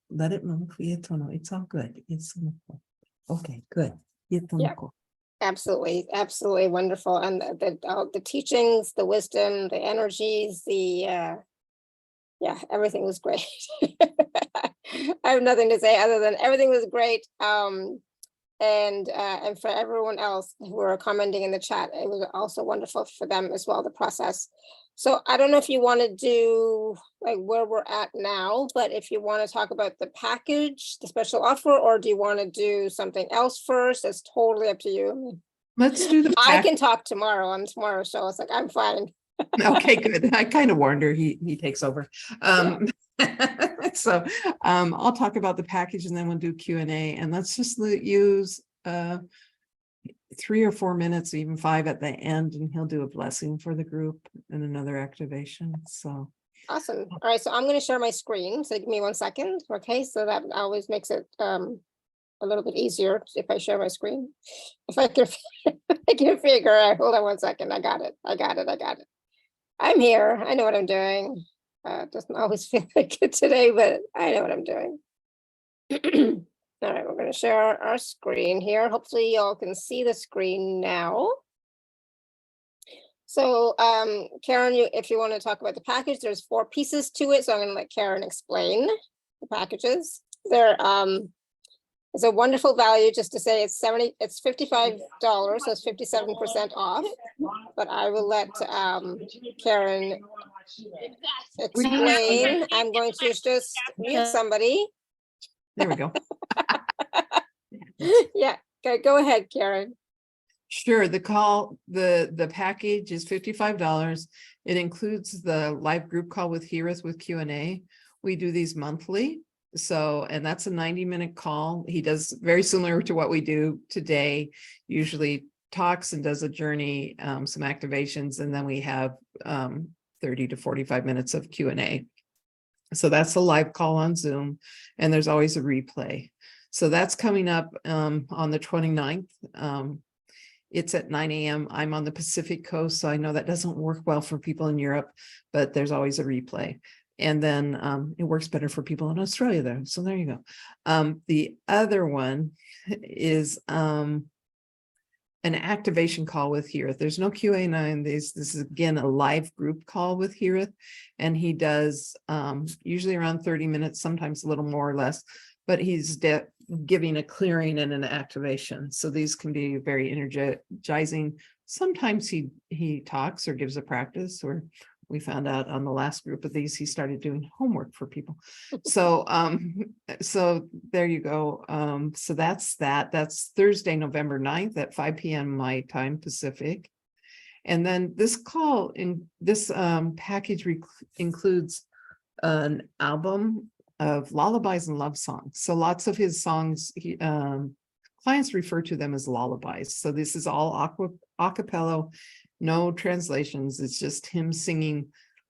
Let it move. It's all good. Okay, good. yeah, absolutely, absolutely wonderful. And the teachings, the wisdom, the energies, yeah, everything was great. I have nothing to say other than everything was great. And for everyone else who are commenting in the chat, it was also wonderful for them as well, the process. So I don't know if you want to do like where we're at now, but if you want to talk about the package, the special offer, or do you want to do something else first? It's totally up to you. Let's do the I can talk tomorrow on tomorrow's show. It's like, I'm fine. Okay, good. I kind of warned her he takes over. So I'll talk about the package and then we'll do Q&A, and let's just use 3 or 4 minutes, even 5 at the end, and he'll do a blessing for the group and another activation. So awesome. All right, so I'm going to share my screen. So give me 1 second. Okay, so that always makes it a little bit easier if I share my screen. If I can, I can figure out. Hold on 1 second. I got it. I'm here. I know what I'm doing. Doesn't always feel like it today, but I know what I'm doing. All right, we're going to share our screen here. Hopefully y'all can see the screen now. So Karen, if you want to talk about the package, there's 4 pieces to it. So I'm going to let Karen explain the packages. It's a wonderful value, just to say it's $55, so it's 57% off. But I will let Karen explain. I'm going to just mute somebody. there we go. Yeah, okay, go ahead, Karen. Sure. The package is $55. It includes the live group call with He-rith with Q&A. We do these monthly. So, and that's a 90-minute call. He does very similar to what we do today, usually talks and does a journey, some activations, and then we have 30 to 45 minutes of Q&A. So that's a live call on Zoom, and there's always a replay. So that's coming up on the 29th. It's at 9 a.m. I'm on the Pacific Coast, so I know that doesn't work well for people in Europe, but there's always a replay. And then it works better for people in Australia, though. So there you go. The other one is an activation call with He-rith. There's no Q&A in these. This is, again, a live group call with He-rith, and he does usually around 30 minutes, sometimes a little more or less, but he's giving a clearing and an activation. So these can be very energizing. Sometimes he talks or gives a practice, or we found out on the last group of these, he started doing homework for people. So, so there you go. So that's Thursday, November 9th at 5 p.m. my time Pacific. And then this call in this package includes an album of lullabies and love songs. So lots of his songs, clients refer to them as lullabies. So this is all a cappella, no translations. It's just him singing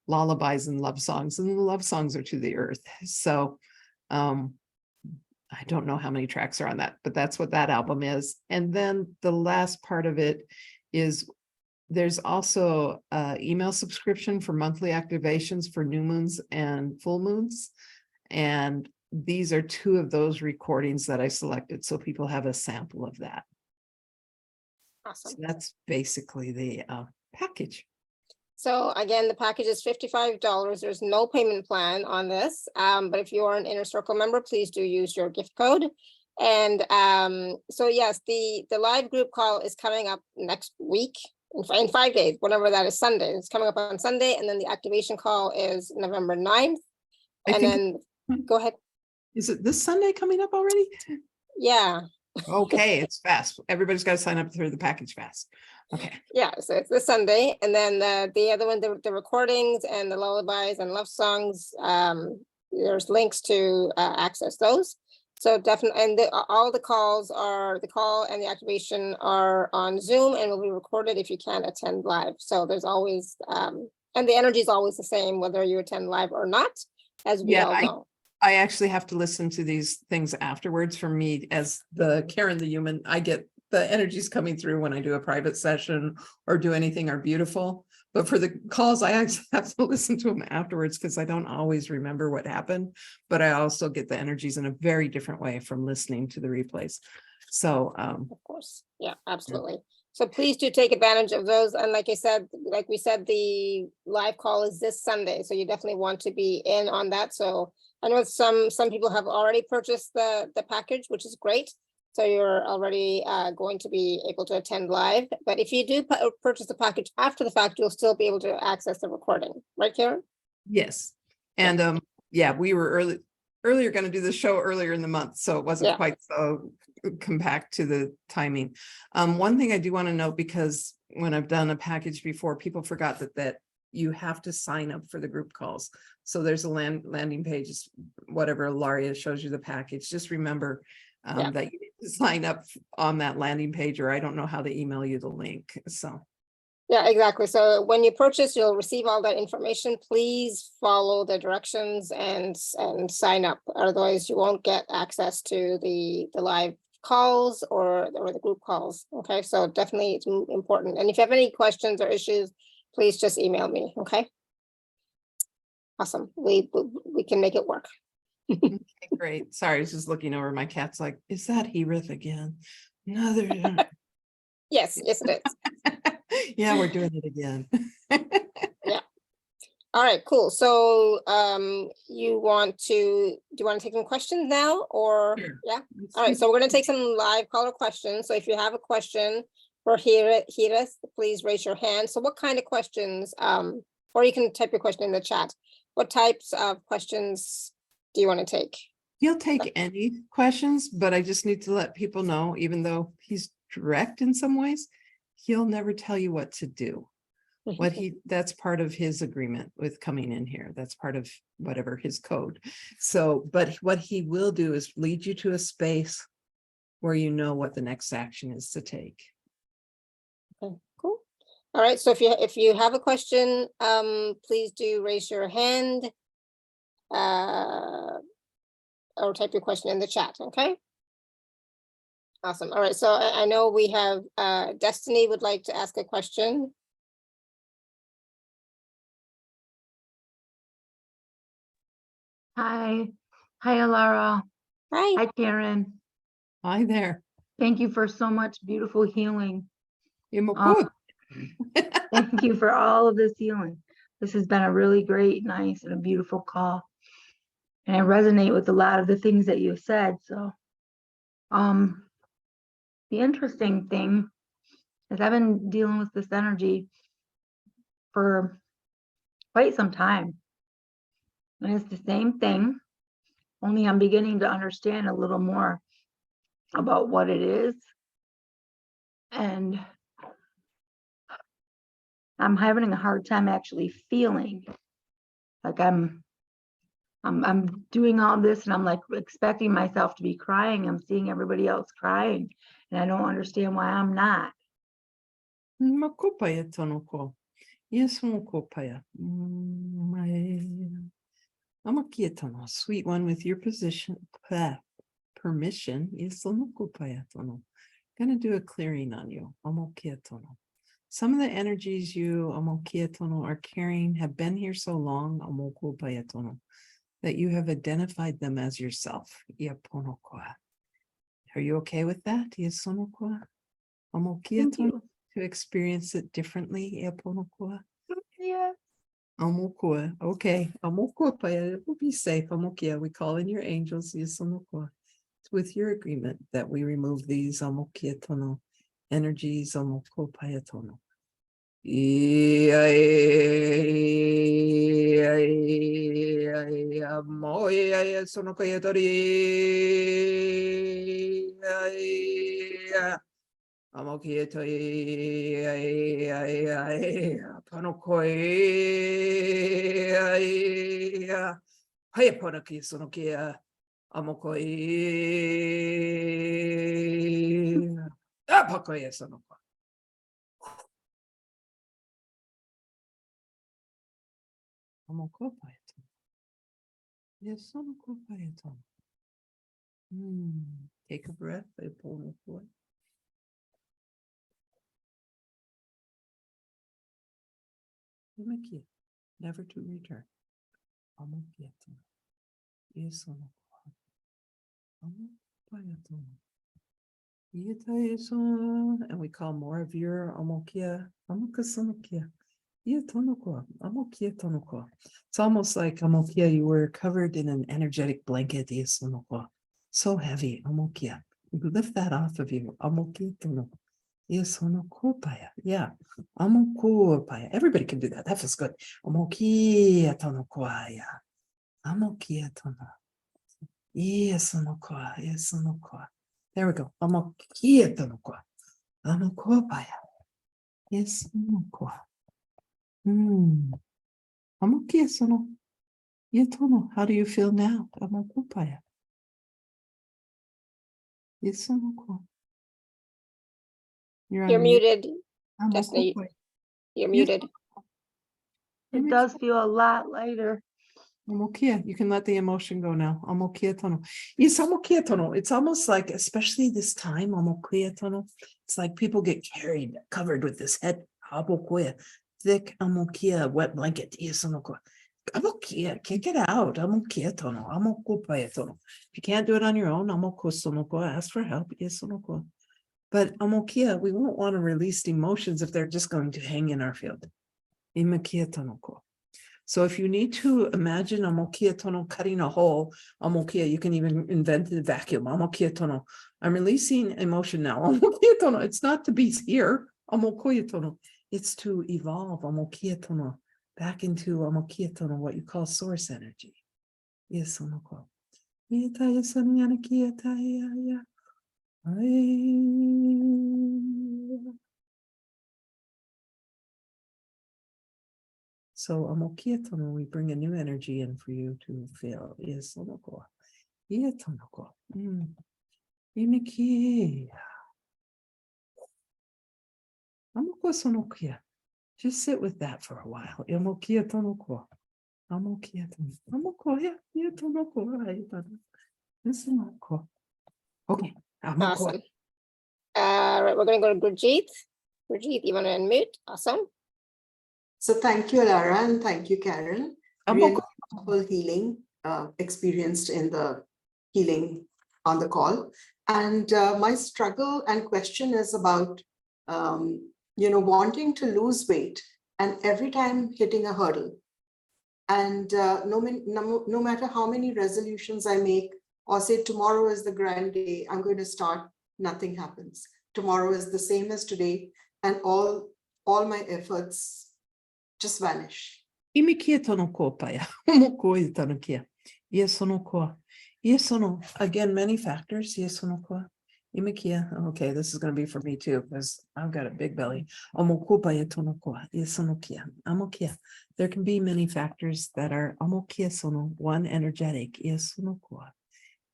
lullabies and love songs, and the love songs are to the earth. So I don't know how many tracks are on that, but that's what that album is. And then the last part of it is there's also an email subscription for monthly activations for new moons and full moons. And these are two of those recordings that I selected, so people have a sample of that. Awesome. So that's basically the package. So again, the package is $55. There's no payment plan on this. But if you are an Inner Circle member, please do use your gift code. And so yes, the live group call is coming up next week in 5 days, whatever that is, Sunday. It's coming up on Sunday. And then the activation call is November 9th. And then go ahead. Is it this Sunday coming up already? Yeah. Okay, it's fast. Everybody's got to sign up through the package fast. Okay. Yeah, so it's this Sunday, and then the other one, the recordings and the lullabies and love songs. There's links to access those. So definitely, and all the calls are the call and the activation are on Zoom and will be recorded if you can't attend live. So there's always and the energy is always the same whether you attend live or not, as we all know. I actually have to listen to these things afterwards. For me, as the Karen, the human, I get the energies coming through when I do a private session or do anything are beautiful. But for the calls, I actually have to listen to them afterwards because I don't always remember what happened. But I also get the energies in a very different way from listening to the replays. So, of course, yeah, absolutely. Yeah. So please do take advantage of those. And like I said, like we said, the live call is this Sunday. So you definitely want to be in on that. So I know some people have already purchased the package, which is great. So you're already going to be able to attend live. But if you do purchase the package after the fact, you'll still be able to access the recording. Right, Karen? Yes. And yeah, we were earlier going to do the show earlier in the month, so it wasn't quite so compact to the timing. One thing I do want to note, because when I've done a package before, people forgot that you have to sign up for the group calls. So there's a landing page, whatever Laria shows you the package. Just remember that you need to sign up on that landing page, or I don't know how to email you the link. So yeah, exactly. So when you purchase, you'll receive all that information. Please follow the directions and sign up. Otherwise, you won't get access to the live calls or the group calls. Okay, so definitely it's important. And if you have any questions or issues, please just email me. Okay. Awesome. We can make it work. Okay, great. Sorry, I was just looking over. My cat's like, is that He-rith again? Another. Yes, it is. Yeah, we're doing it again. Yeah. All right, cool. So do you want to take some questions now, or Sure. Yeah? All right, so we're going to take some live caller questions. So if you have a question for He-rith, please raise your hand. So what kind of questions, or you can type your question in the chat. What types of questions do you want to take? He'll take any questions, but I just need to let people know, even though he's direct in some ways, he'll never tell you what to do. That's part of his agreement with coming in here. That's part of whatever his code. So, but what he will do is lead you to a space where you know what the next action is to take. Okay, cool. All right, so if you have a question, please do raise your hand. or type your question in the chat, okay? Awesome. All right, so I know we have Destiny would like to ask a question. Hi. Hi, Alara. Hi. Hi, Karen. Hi there. Thank you for so much beautiful healing. Good. Thank you for all of this healing. This has been a really great, nice, and a beautiful call. And I resonate with a lot of the things that you said. So, the interesting thing is I've been dealing with this energy for quite some time. And it's the same thing, only I'm beginning to understand a little more about what it is. And I'm having a hard time actually feeling like I'm doing all this and I'm like expecting myself to be crying. I'm seeing everybody else crying and I don't understand why I'm not. Makopaya tonoko. Yes, mokopaya. Amakietono, sweet one, with your permission. Yes, mokopaya tono. Gonna do a clearing on you. Amokietono. Some of the energies you amokietono are carrying have been here so long, amokopaya tono, that you have identified them as yourself. Iaponokoa. Are you okay with that? Iasonokoa? Amokietono. To experience it differently, Iaponokoa? Yeah. Amokoa. Okay. Amokoa. It will be safe. Amokia. We call in your angels. Iasonokoa. It's with your agreement that we remove these amokietono energies. Amokopayatono. Amokieto panokoi hayaponaki sonokia amokoi apakoya sonoko. Amokopayato. Yes, sonokopayato. Take a breath. Aponokoi. Amakia, never to return. Amokiato. Yes, sonoko. Amokopayato. And we call more of your amokia, amokasonokia. It's almost like amokia, you were covered in an energetic blanket. So heavy. Amokia. You lift that off of you. Amokia. Yeah. Amokopaya. Everybody can do that. That feels good. Amokia tonokoaya. Amokia tono. Yes, there we go. Amokia tonokoa. Amokopaya. Yes, Amokia sono. Yetono. How do you feel now? Amokopaya. Yes, You're muted, Destiny. Amokopaya. You're muted. It does feel a lot lighter. Amokia, you can let the emotion go now. Amokia tono. Yes, amokia tono. It's almost like, especially this time, amokia tono. It's like people get carried, covered with this head. Amokia, thick amokia, wet blanket. Yes, amokia. Amokia, kick it out. Amokia tono. Amokopaya tono. If you can't do it on your own, amokosonoko, ask for help. Yes, amokia. But amokia, we won't want to release emotions if they're just going to hang in our field. Imakia tonoko. So if you need to imagine amokia tono cutting a hole, amokia, you can even invent a vacuum. Amokia tono. I'm releasing emotion now. Amokia tono. It's not to be here. Amokia tono. It's to evolve amokia tono back into amokia tono, what you call source energy. Yes, amoko. So amokietono, we bring a new energy in for you to feel. Yes, sonoko. Ietonoko. Imiki. Amoko sonokia. Just sit with that for a while. Amokietonoko. Amokia tono. Amokoya. Yetonoko. Yetonoko. Okay. Amoko. Awesome. All right, we're going to go to Gurjeet. Gurjeet, you want to unmute? Awesome. So thank you, Alara, and thank you, Karen. Really Amoko. powerful healing experienced in the healing on the call. And my struggle and question is about, wanting to lose weight and every time hitting a hurdle. And no matter how many resolutions I make, or say tomorrow is the grand day, I'm going to start, nothing happens. Tomorrow is the same as today, and all my efforts just vanish. Imikia tonoko paya. Omoko tanokia. Yesonoko. Yesono. Again, many factors. Yesonoko. Imikia. Okay, this is going to be for me too, because I've got a big belly. Omoko paya tonoko. Yesonokia. Amokia. There can be many factors that are amokia sono. One, energetic. Yesonoko.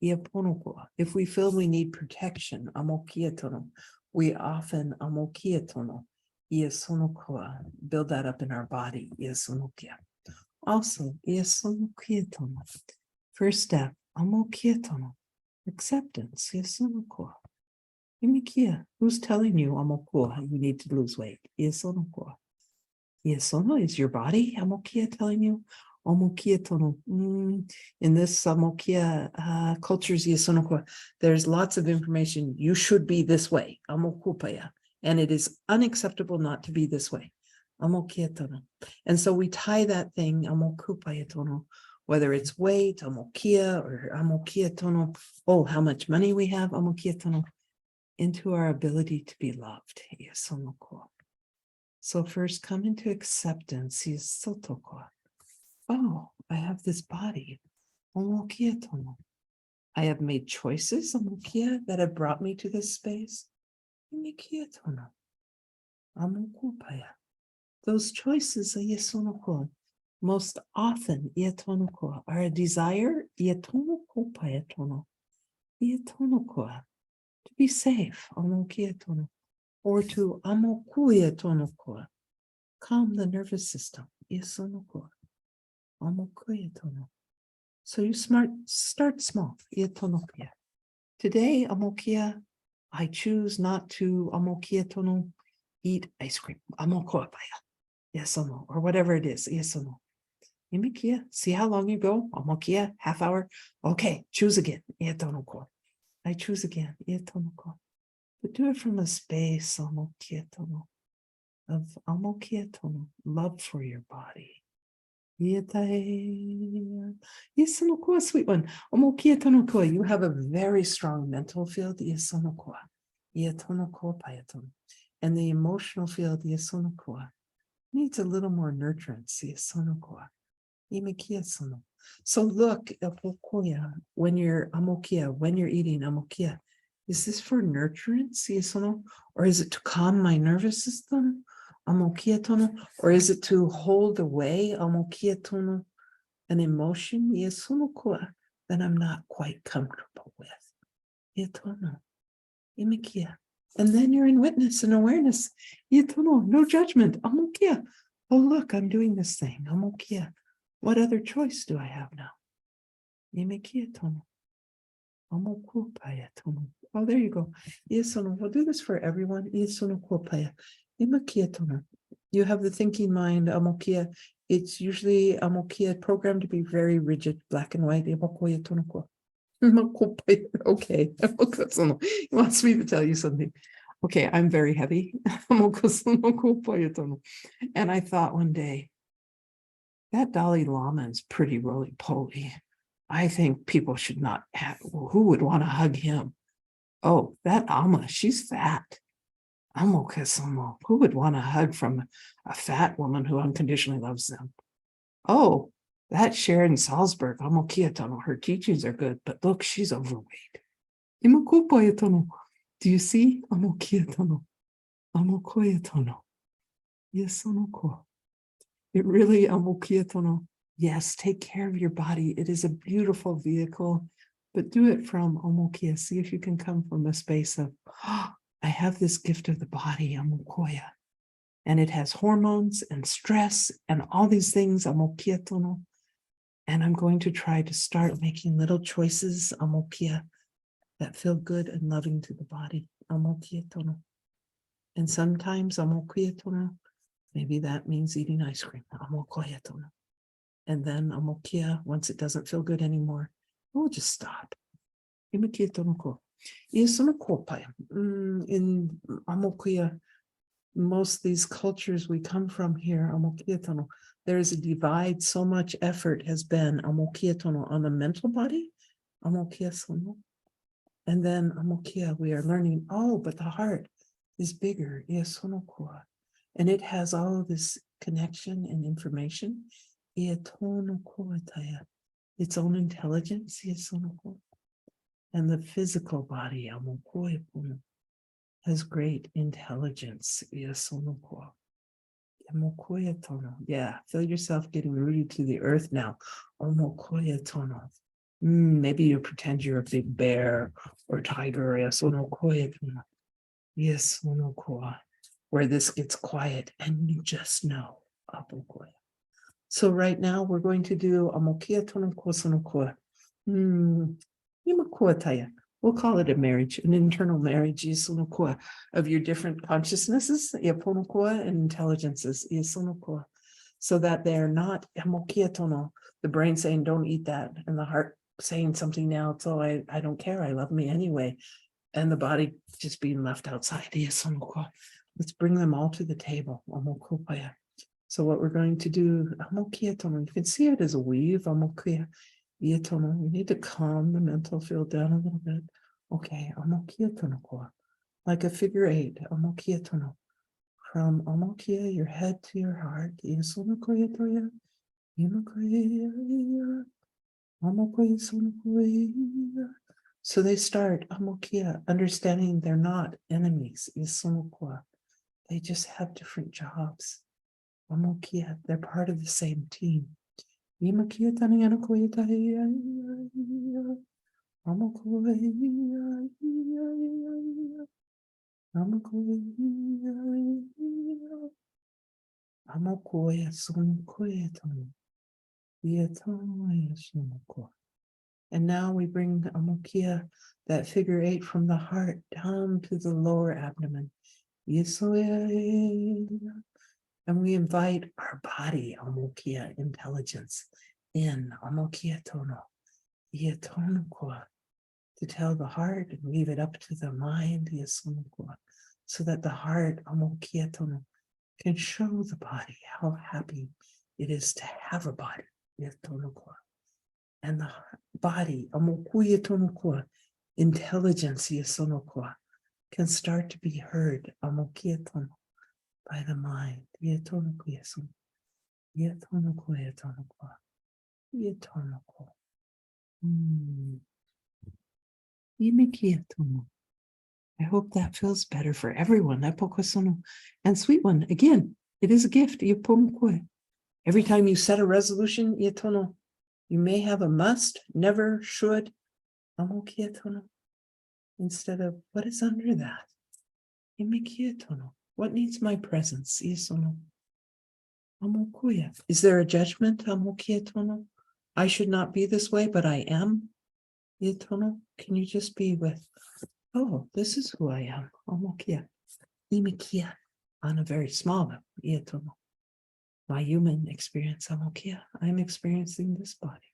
Iaponoko. If we feel we need protection, amokia tono. We often amokia tono. Iasonokoa. Build that up in our body. Iasonokia. Also, iasonokia tono. First step, amokia tono. Acceptance. Iasonokoa. Imikia. Who's telling you amokoa you need to lose weight? Iasonokoa. Iasono is your body. Amokia telling you. Omokia tono. In this amokia cultures, iasonokoa, there's lots of information. You should be this way. Amokupaya. And it is unacceptable not to be this way. Amokia tono. And so we tie that thing, amokupaya tono, whether it's weight, amokia, or amokia tono, oh, how much money we have, amokia tono, into our ability to be loved. Iasonokoa. So first come into acceptance. Iasotokoa. Oh, I have this body. Amokia tono. I have made choices, amokia, that have brought me to this space. Imikia tono. Amokupaya. Those choices are most often are a desire to be safe, or to calm the nervous system. So you start small. Today, amokia, I choose not to eat ice cream. Yes or no, or whatever it is. Yes or no. Imikia, see how long you go? Amokia, half hour. Okay, choose again. I choose again. But do it from a space of love for your body. Sweet one. You have a very strong mental field. And the emotional field needs a little more nurturance. So look, when you're eating amokia, is this for nurturance? Or is it to calm my nervous system? Or is it to hold away an emotion that I'm not quite comfortable with? And then you're in witness and awareness. No judgment. Oh, look, I'm doing this thing. What other choice do I have now? Oh, there you go. We'll do this for everyone. You have the thinking mind. It's usually programmed to be very rigid, black and white. Okay. He wants me to tell you something. Okay, I'm very heavy. And I thought one day, that Dalai Lama is pretty roly-poly. I think people should not have, who would want to hug him? Oh, that Amma, she's fat. Who would want a hug from a fat woman who unconditionally loves them? Oh, that Sharon Salzberg, her teachings are good, but look, she's overweight. Do you see? Yes, it really, yes, take care of your body. It is a beautiful vehicle, but do it from amokia. See if you can come from a space of, I have this gift of the body, amokoya, and it has hormones and stress and all these things, amokia tono, And I'm going to try to start making little choices, amokia, that feel good and loving to the body. Amokia tono. And sometimes amokia tono, maybe that means eating ice cream. Amokoya tono. And then amokia, once it doesn't feel good anymore, we'll just stop. Imakia tono ko. Iasono kopaya. In amokia, most of these cultures we come from here, amokia tono, there is a divide. So much effort has been amokia tono on the mental body, amokia sono. And then amokia, we are learning, oh, but the heart is bigger, iasono koa. And it has all of this connection and information, iatono koa taya, its own intelligence, iasono koa. And the physical body, amokoya puno, has great intelligence, iasono koa. Omokoya tono. Yeah, feel yourself getting rooted to the earth now. Omokoya tono. Maybe you pretend you're a big bear or tiger. Yes, omokoya tono. Yes, omokoa. Where this gets quiet and you just know. Apokoya. So right now we're going to do amokia tono kosonokoa. Imakoa taya. We'll call it a marriage, an internal marriage, iasonokoa, of your different consciousnesses, iaponokoa, and intelligences, iasonokoa, so that they're not amokia tono, the brain saying, don't eat that, and the heart saying something else, oh, I don't care, I love me anyway, and the body just being left outside, iasonokoa. Let's bring them all to the table, amokopaya. So what we're going to do, amokia tono, you can see it as a weave, amokia. Iatono, we need to calm the mental field down a little bit. Okay, amokia tono koa, like a figure 8, amokia tono. From amokia, your head to your heart. Iasono koya toya, imakoya, amokoya sono koya. So they start amokia, understanding they're not enemies. Iasono koa. They just have different jobs. Amokia, they're part of the same team. Imakia taniana koya taya. Amokoya. Amokoya sonokoya tono. Iatonoya sonokoa. And now we bring amokia, that figure 8, from the heart down to the lower abdomen. Iasoya. And we invite our body, amokia, intelligence, in amokia tono. Iatonokoa. To tell the heart and leave it up to the mind, so that the heart, amokia tono, can show the body how happy it is to have a body, and the body, amokuya tono, intelligence, can start to be heard, amokia tono, by the mind. I hope that feels better for everyone. And sweet one, again, it is a gift. Every time you set a resolution, you may have a must, never, should, instead of what is under that. What needs my presence? Is there a judgment? I should not be this way, but I am. Can you just be with, oh, this is who I am. On a very small level. My human experience, I'm experiencing this body.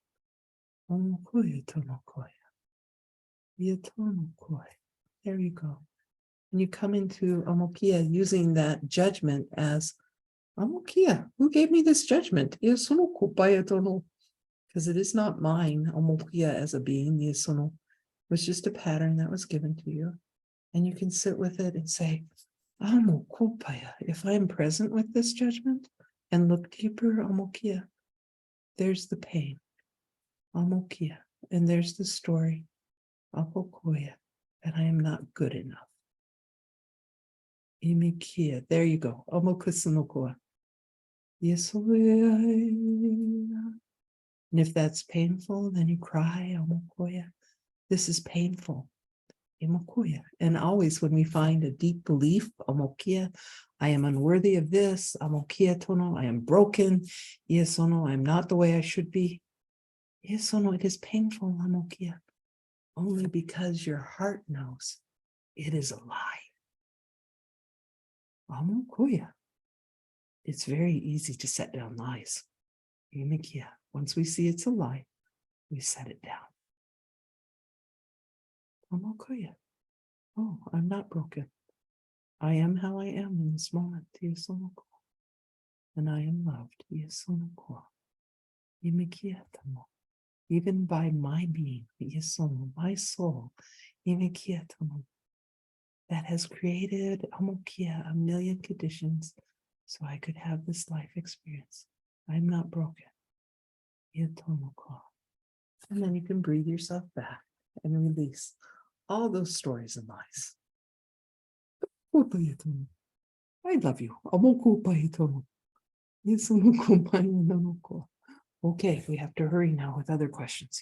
There you go. And you come into amokia using that judgment as amokia. Who gave me this judgment? Because it is not mine, amokia, as a being. It was just a pattern that was given to you. And you can sit with it and say, amokopaya. If I'm present with this judgment and look deeper, amokia, there's the pain, amokia, and there's the story, apokoya, that I am not good enough. Imikia, there you go, amokusunokoa. And if that's painful, then you cry, amokoya. This is painful. And always when we find a deep belief, amokia, I am unworthy of this, amokia tono, I am broken, I am not the way I should be. Yesono, it is painful, Amokia, only because your heart knows it is a lie. Amokuya. It's very easy to set down lies. Imikia. Once we see it's a lie, we set it down. Amokuya. Oh, I'm not broken. I am how I am in this moment. Yesonoko. And I am loved. Yesonoko. Imikia tamo. Even by my being, Yesono, my soul, Imikia tamo, that has created Amokia, a million conditions so I could have this life experience. I'm not broken. Yetonoko. And then you can breathe yourself back and release all those stories and lies. I love you. Okay, we have to hurry now with other questions.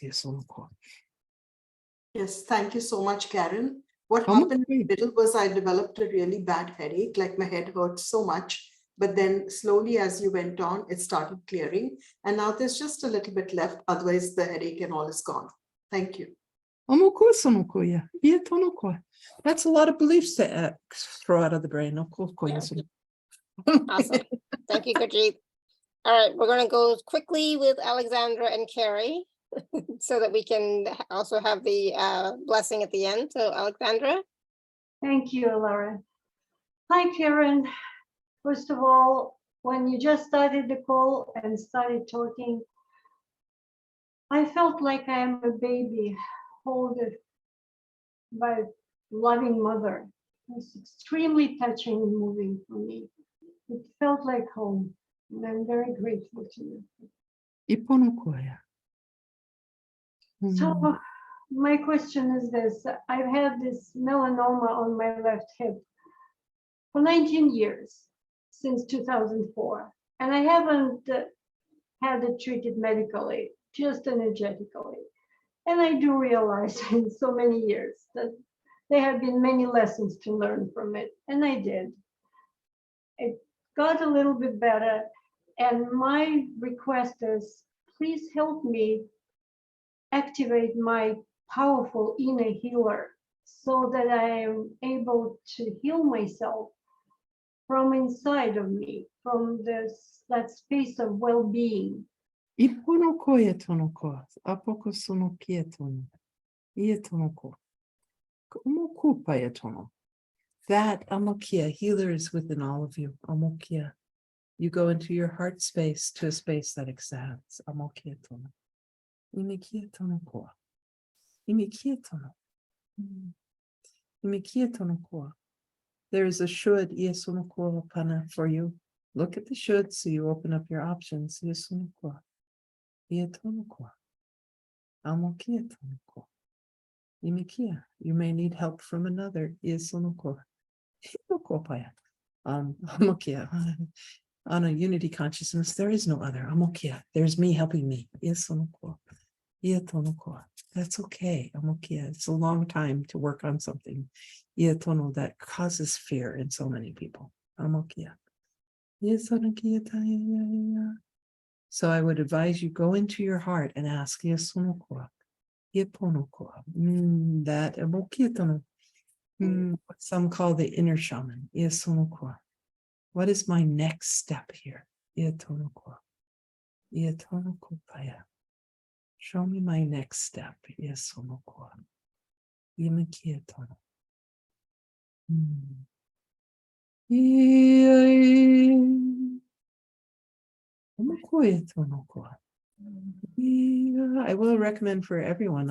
Yes, thank you so much, Karen. What happened in the middle was I developed a really bad headache, like my head hurt so much. But then slowly as you went on, it started clearing. And now there's just a little bit left. Otherwise, the headache and all is gone. Thank you. That's a lot of beliefs to throw out of the brain. Awesome. Thank you, Gurjeet. All right, we're going to go quickly with Alexandra and Carrie so that we can also have the blessing at the end. So Alexandra. Thank you, Laura. Hi, Karen. First of all, when you just started the call and started talking, I felt like I am a baby held by a loving mother. It was extremely touching and moving for me. It felt like home, and I'm very grateful to you. So my question is this: I've had this melanoma on my left hip for 19 years, since 2004, and I haven't had it treated medically, just energetically. And I do realize in so many years that there have been many lessons to learn from it, and I did. It got a little bit better, and my request is, please help me activate my powerful inner healer so that I am able to heal myself from inside of me, from that space of well-being. That Amokia, healer is within all of you. Amokia. You go into your heart space to a space that expands. Amokia tono. Imikia tono koa. Imikia tono. Imikia tono koa. There is a should yesono koa pana for you. Look at the should so you open up your options. Yesono koa. Ietono koa. Amokia tono koa. Imikia. You may need help from another. Yesono koa. Amokia. On a unity consciousness, there is no other. Amokia. There's me helping me. That's okay. Amokia. It's a long time to work on something that causes fear in so many people. Amokia. So I would advise you go into your heart and ask that amokia. What some call the inner shaman. What is my next step here? Show me my next step. I will recommend for everyone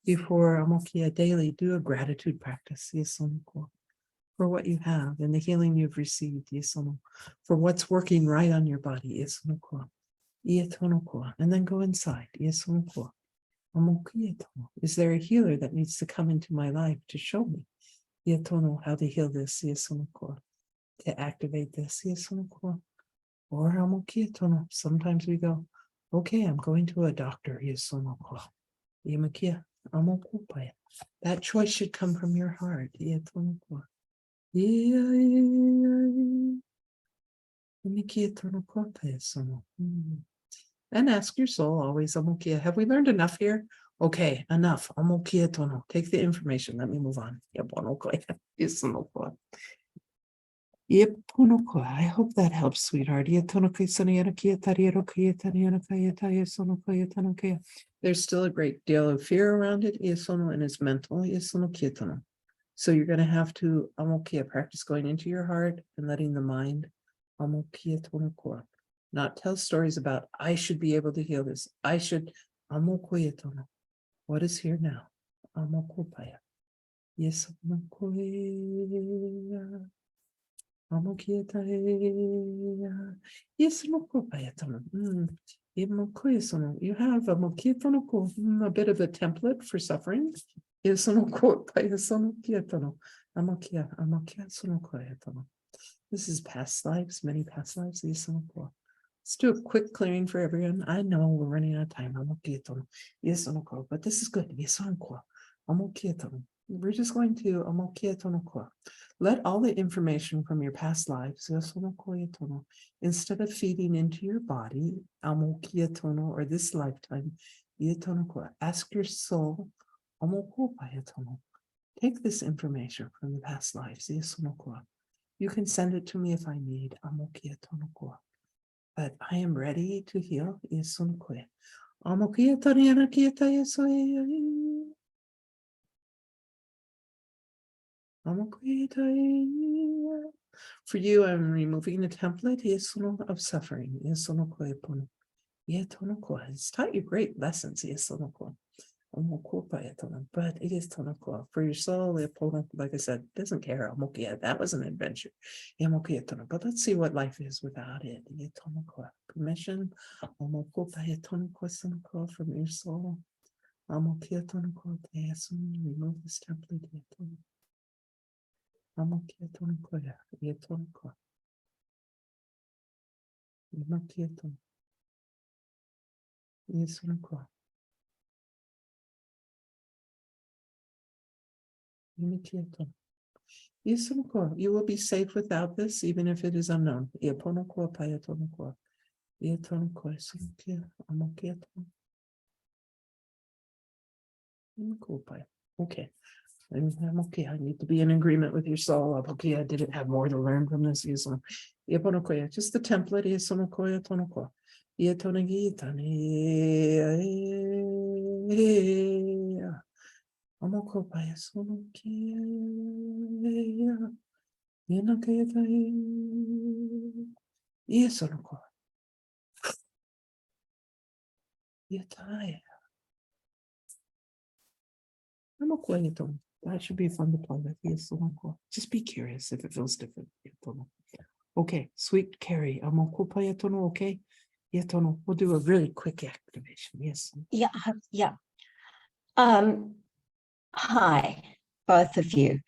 before Amokia daily, do a gratitude practice for what you have and the healing you've received, for what's working right on your body, and then go inside. Is there a healer that needs to come into my life to show me how to heal this, to activate this, or sometimes we go, okay, I'm going to a doctor. That choice should come from your heart. And ask your soul always, amokia, have we learned enough here? Okay, enough. Amokia tono. Take the information. Let me move on. I hope that helps, sweetheart. There's still a great deal of fear around it, and it's mental. So you're going to have to practice going into your heart and letting the mind not tell stories about I should be able to heal this. I should. What is here now? Yes. Yes, you have a bit of a template for suffering. This is past lives, many past lives. Let's do a quick clearing for everyone. I know we're running out of time. But this is good. We're just going to let all the information from your past lives, instead of feeding into your body, or this lifetime, ask your soul, take this information from the past lives. You can send it to me if I need. But I am ready to heal. For you, I'm removing the template of suffering. It's taught you great lessons. But it is for your soul. Like I said, doesn't care. That was an adventure. But let's see what life is without it. Permission from your soul. Remove this template. You will be safe without this, even if it is unknown. Okay. I'm okay. I need to be in agreement with your soul. Okay, I didn't have more to learn from this. Just the template is that should be fun to play with. Just be curious if it feels different. Okay, sweet Carrie. Okay. We'll do a really quick activation. Yes. Yeah. Hi, both of you.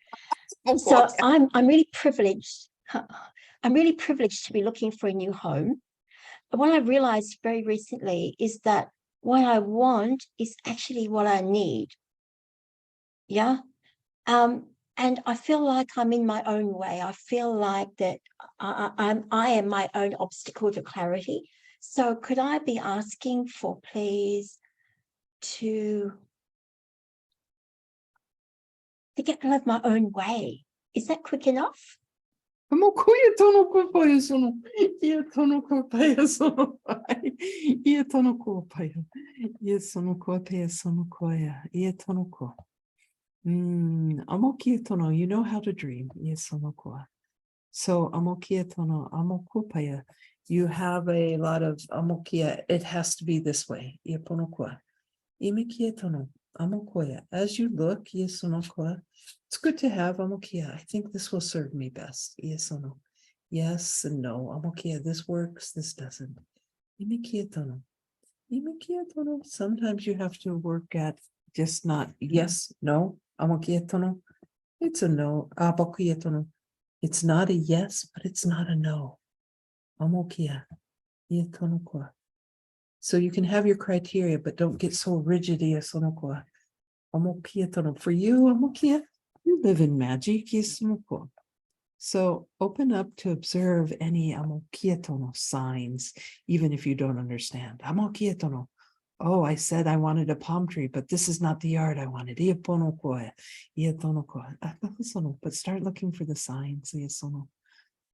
So I'm really privileged. I'm really privileged to be looking for a new home. But what I realized very recently is that what I want is actually what I need. Yeah. And I feel like I'm in my own way. I feel like that I am my own obstacle to clarity. So could I be asking for, please, to get out of my own way? Is that quick enough? You know how to dream. So you have a lot of it has to be this way. As you look, it's good to have I think this will serve me best. Yes and no. This works, this doesn't. Sometimes you have to work at just not yes, no. It's a no. It's not a yes, but it's not a no. So you can have your criteria, but don't get so rigid. For you, you live in magic. So open up to observe any amokiyetono signs, even if you don't understand. Amokiyetono. Oh, I said I wanted a palm tree, but this is not the yard I wanted. Iaponokoe, iatonoko. But start looking for the signs. Iasono.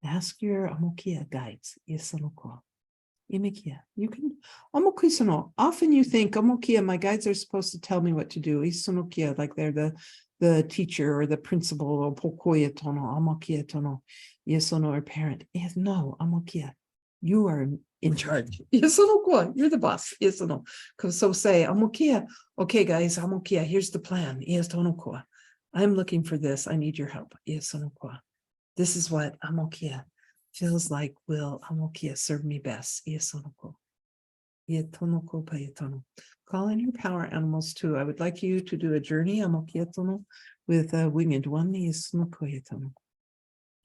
Ask your amokia guides. Iasonoko. Imikia. You can amokisono. Often you think amokia, my guides are supposed to tell me what to do. Isonokia, like they're the teacher or the principal or pokoya tono, amokia tono, yesono or parent. Yes, no, amokia. You are in charge. Yesono, you're the boss. Yesono. So say amokia. Okay, guys, amokia. Here's the plan. Yesono. I'm looking for this. I need your help. Yesono. This is what amokia feels like. Will amokia serve me best? Yesono. Yetonoko payetono. Call in your power animals too. I would like you to do a journey amokietono with a winged one, yesonokoyetono,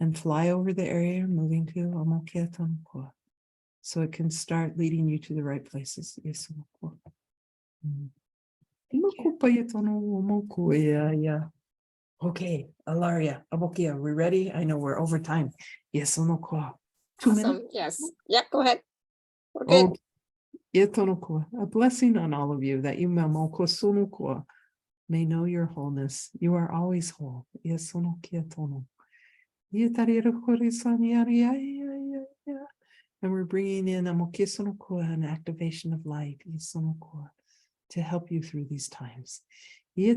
and fly over the area you're moving to amokietono, so it can start leading you to the right places. Yesonoko. Amokopayetono, amokoya, yeah. Okay, Alaria, Abokia, we ready? I know we're over time. Yesonoko. 2 minutes. Awesome. Yes. Yep. Go ahead. We're good. Oh, Yetonoko, a blessing on all of you that you mamoko may know your wholeness. You are always whole. Yesonokietono. And we're bringing in amokisonoko, an activation of light, yesonoko, to help you through these times. We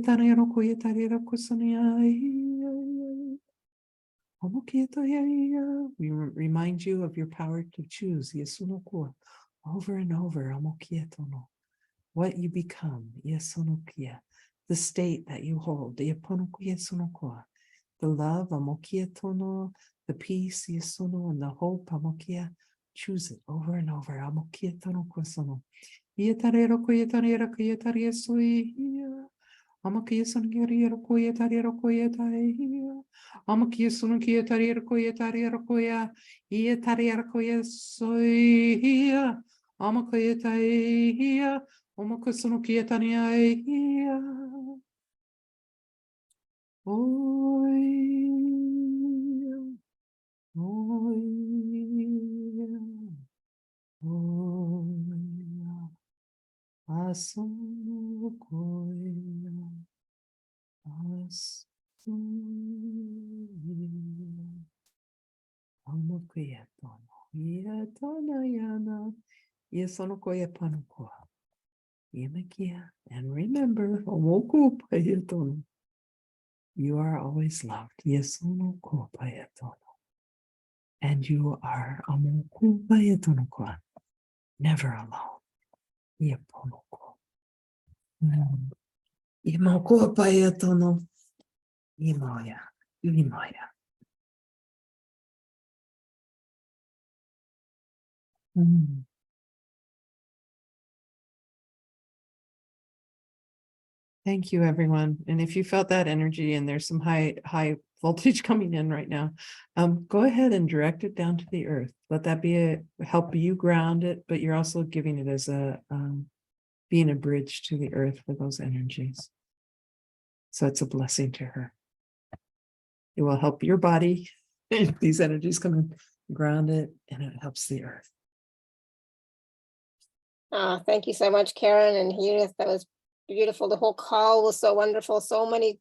remind you of your power to choose. Yesonoko. Over and over, amokietono, what you become, yesonokia, the state that you hold, yesonokoa, the love, amokietono, the peace, yesono, and the hope, amokia. Choose it over and over, amokietono kosono. Yetarero koyetarero koyetariesoia. Amakiyason Gariero Koya Tariero Koya Taria. Amakiyason Kia Tariero Koya Tariero Koya. Ia Tariero Koya Soia. Amakaya Taia. Omakason Kia Tania. Oia. Oia. Oia. Ason Koya. And remember, you are always loved. And you are never alone. Imoya, Imoya. Thank you, everyone. And if you felt that energy and there's some high voltage coming in right now, go ahead and direct it down to the earth. Let that be help you ground it, but you're also giving it as being a bridge to the earth for those energies. So it's a blessing to her. It will help your body. These energies come in, ground it, and it helps the earth. Thank you so much, Karen and He-rith. That was beautiful. The whole call was so wonderful. So many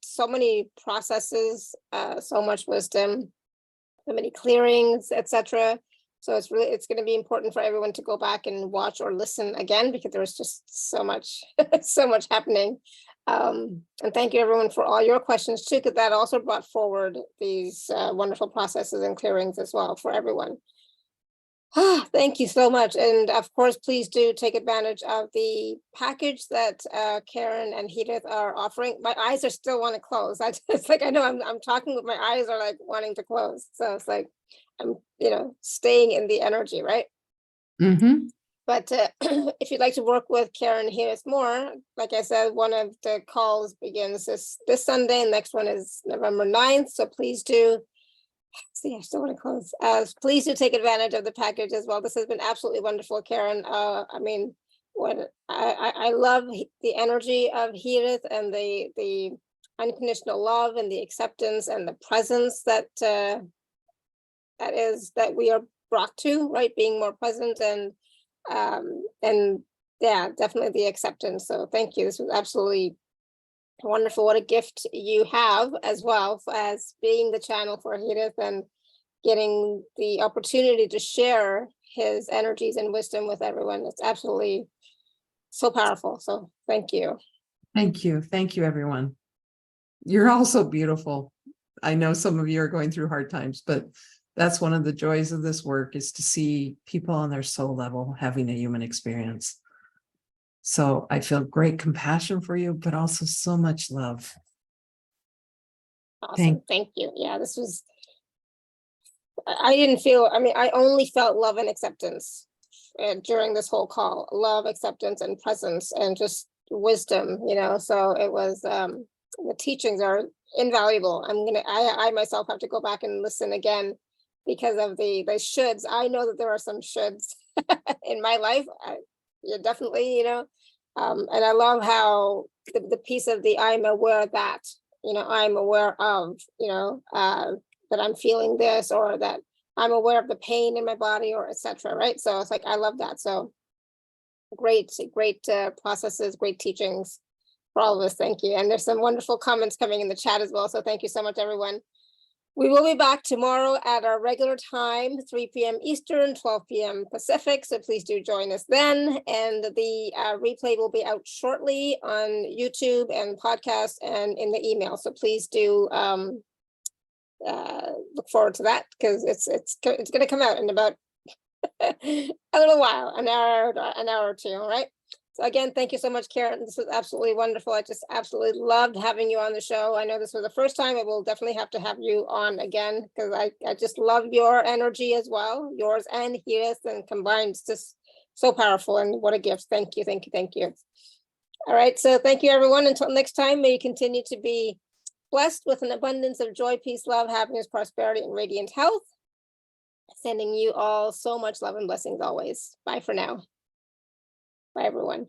processes, so much wisdom, so many clearings, etc. So it's going to be important for everyone to go back and watch or listen again, because there was just so much, so much happening. And thank you everyone for all your questions too, because that also brought forward these wonderful processes and clearings as well for everyone. Thank you so much. And of course, please do take advantage of the package that Karen and He-rith are offering. My eyes are still want to close. It's like, I know I'm talking with my eyes are like wanting to close. So it's like, I'm, staying in the energy, right? Mm-hmm. But if you'd like to work with Karen and He-rith more, like I said, one of the calls begins this Sunday, and next one is November 9th. So please do. See, I still want to close. Please do take advantage of the package as well. This has been absolutely wonderful, Karen. I mean, what I love the energy of He-rith and the unconditional love and the acceptance and the presence that that we are brought to, right? Being more present and yeah, definitely the acceptance. So thank you. This was absolutely wonderful. What a gift you have as well as being the channel for He-rith and getting the opportunity to share his energies and wisdom with everyone. It's absolutely so powerful. So thank you. Thank you. Thank you, everyone. You're all so beautiful. I know some of you are going through hard times, but that's one of the joys of this work, is to see people on their soul level having a human experience. So I feel great compassion for you, but also so much love. Awesome. Thank you. Yeah, this was, I didn't feel, I mean, I only felt love and acceptance during this whole call. Love, acceptance, and presence, and just wisdom, you know. So it was, the teachings are invaluable. I myself have to go back and listen again because of the shoulds. I know that there are some shoulds in my life. Yeah, definitely, you know. And I love how the piece of the I'm aware that, you know, I'm aware of, you know, that I'm feeling this, or that I'm aware of the pain in my body, or etc. Right. So it's like, I love that. So great processes, great teachings for all of us. Thank you. And there's some wonderful comments coming in the chat as well. So thank you so much, everyone. We will be back tomorrow at our regular time, 3 p.m. Eastern, 12 p.m. Pacific. So please do join us then. And the replay will be out shortly on YouTube and podcast and in the email. So please do look forward to that, because it's going to come out in about a little while, an hour or two. All right. So again, thank you so much, Karen. This was absolutely wonderful. I just absolutely loved having you on the show. I know this was the first time. I will definitely have to have you on again, because I just love your energy as well, yours and He-rith, and combined, it's just so powerful. And what a gift. Thank you, thank you, thank you. All right, so thank you, everyone. Until next time, may you continue to be blessed with an abundance of joy, peace, love, happiness, prosperity, and radiant health. Sending you all so much love and blessings always. Bye for now. Bye, everyone.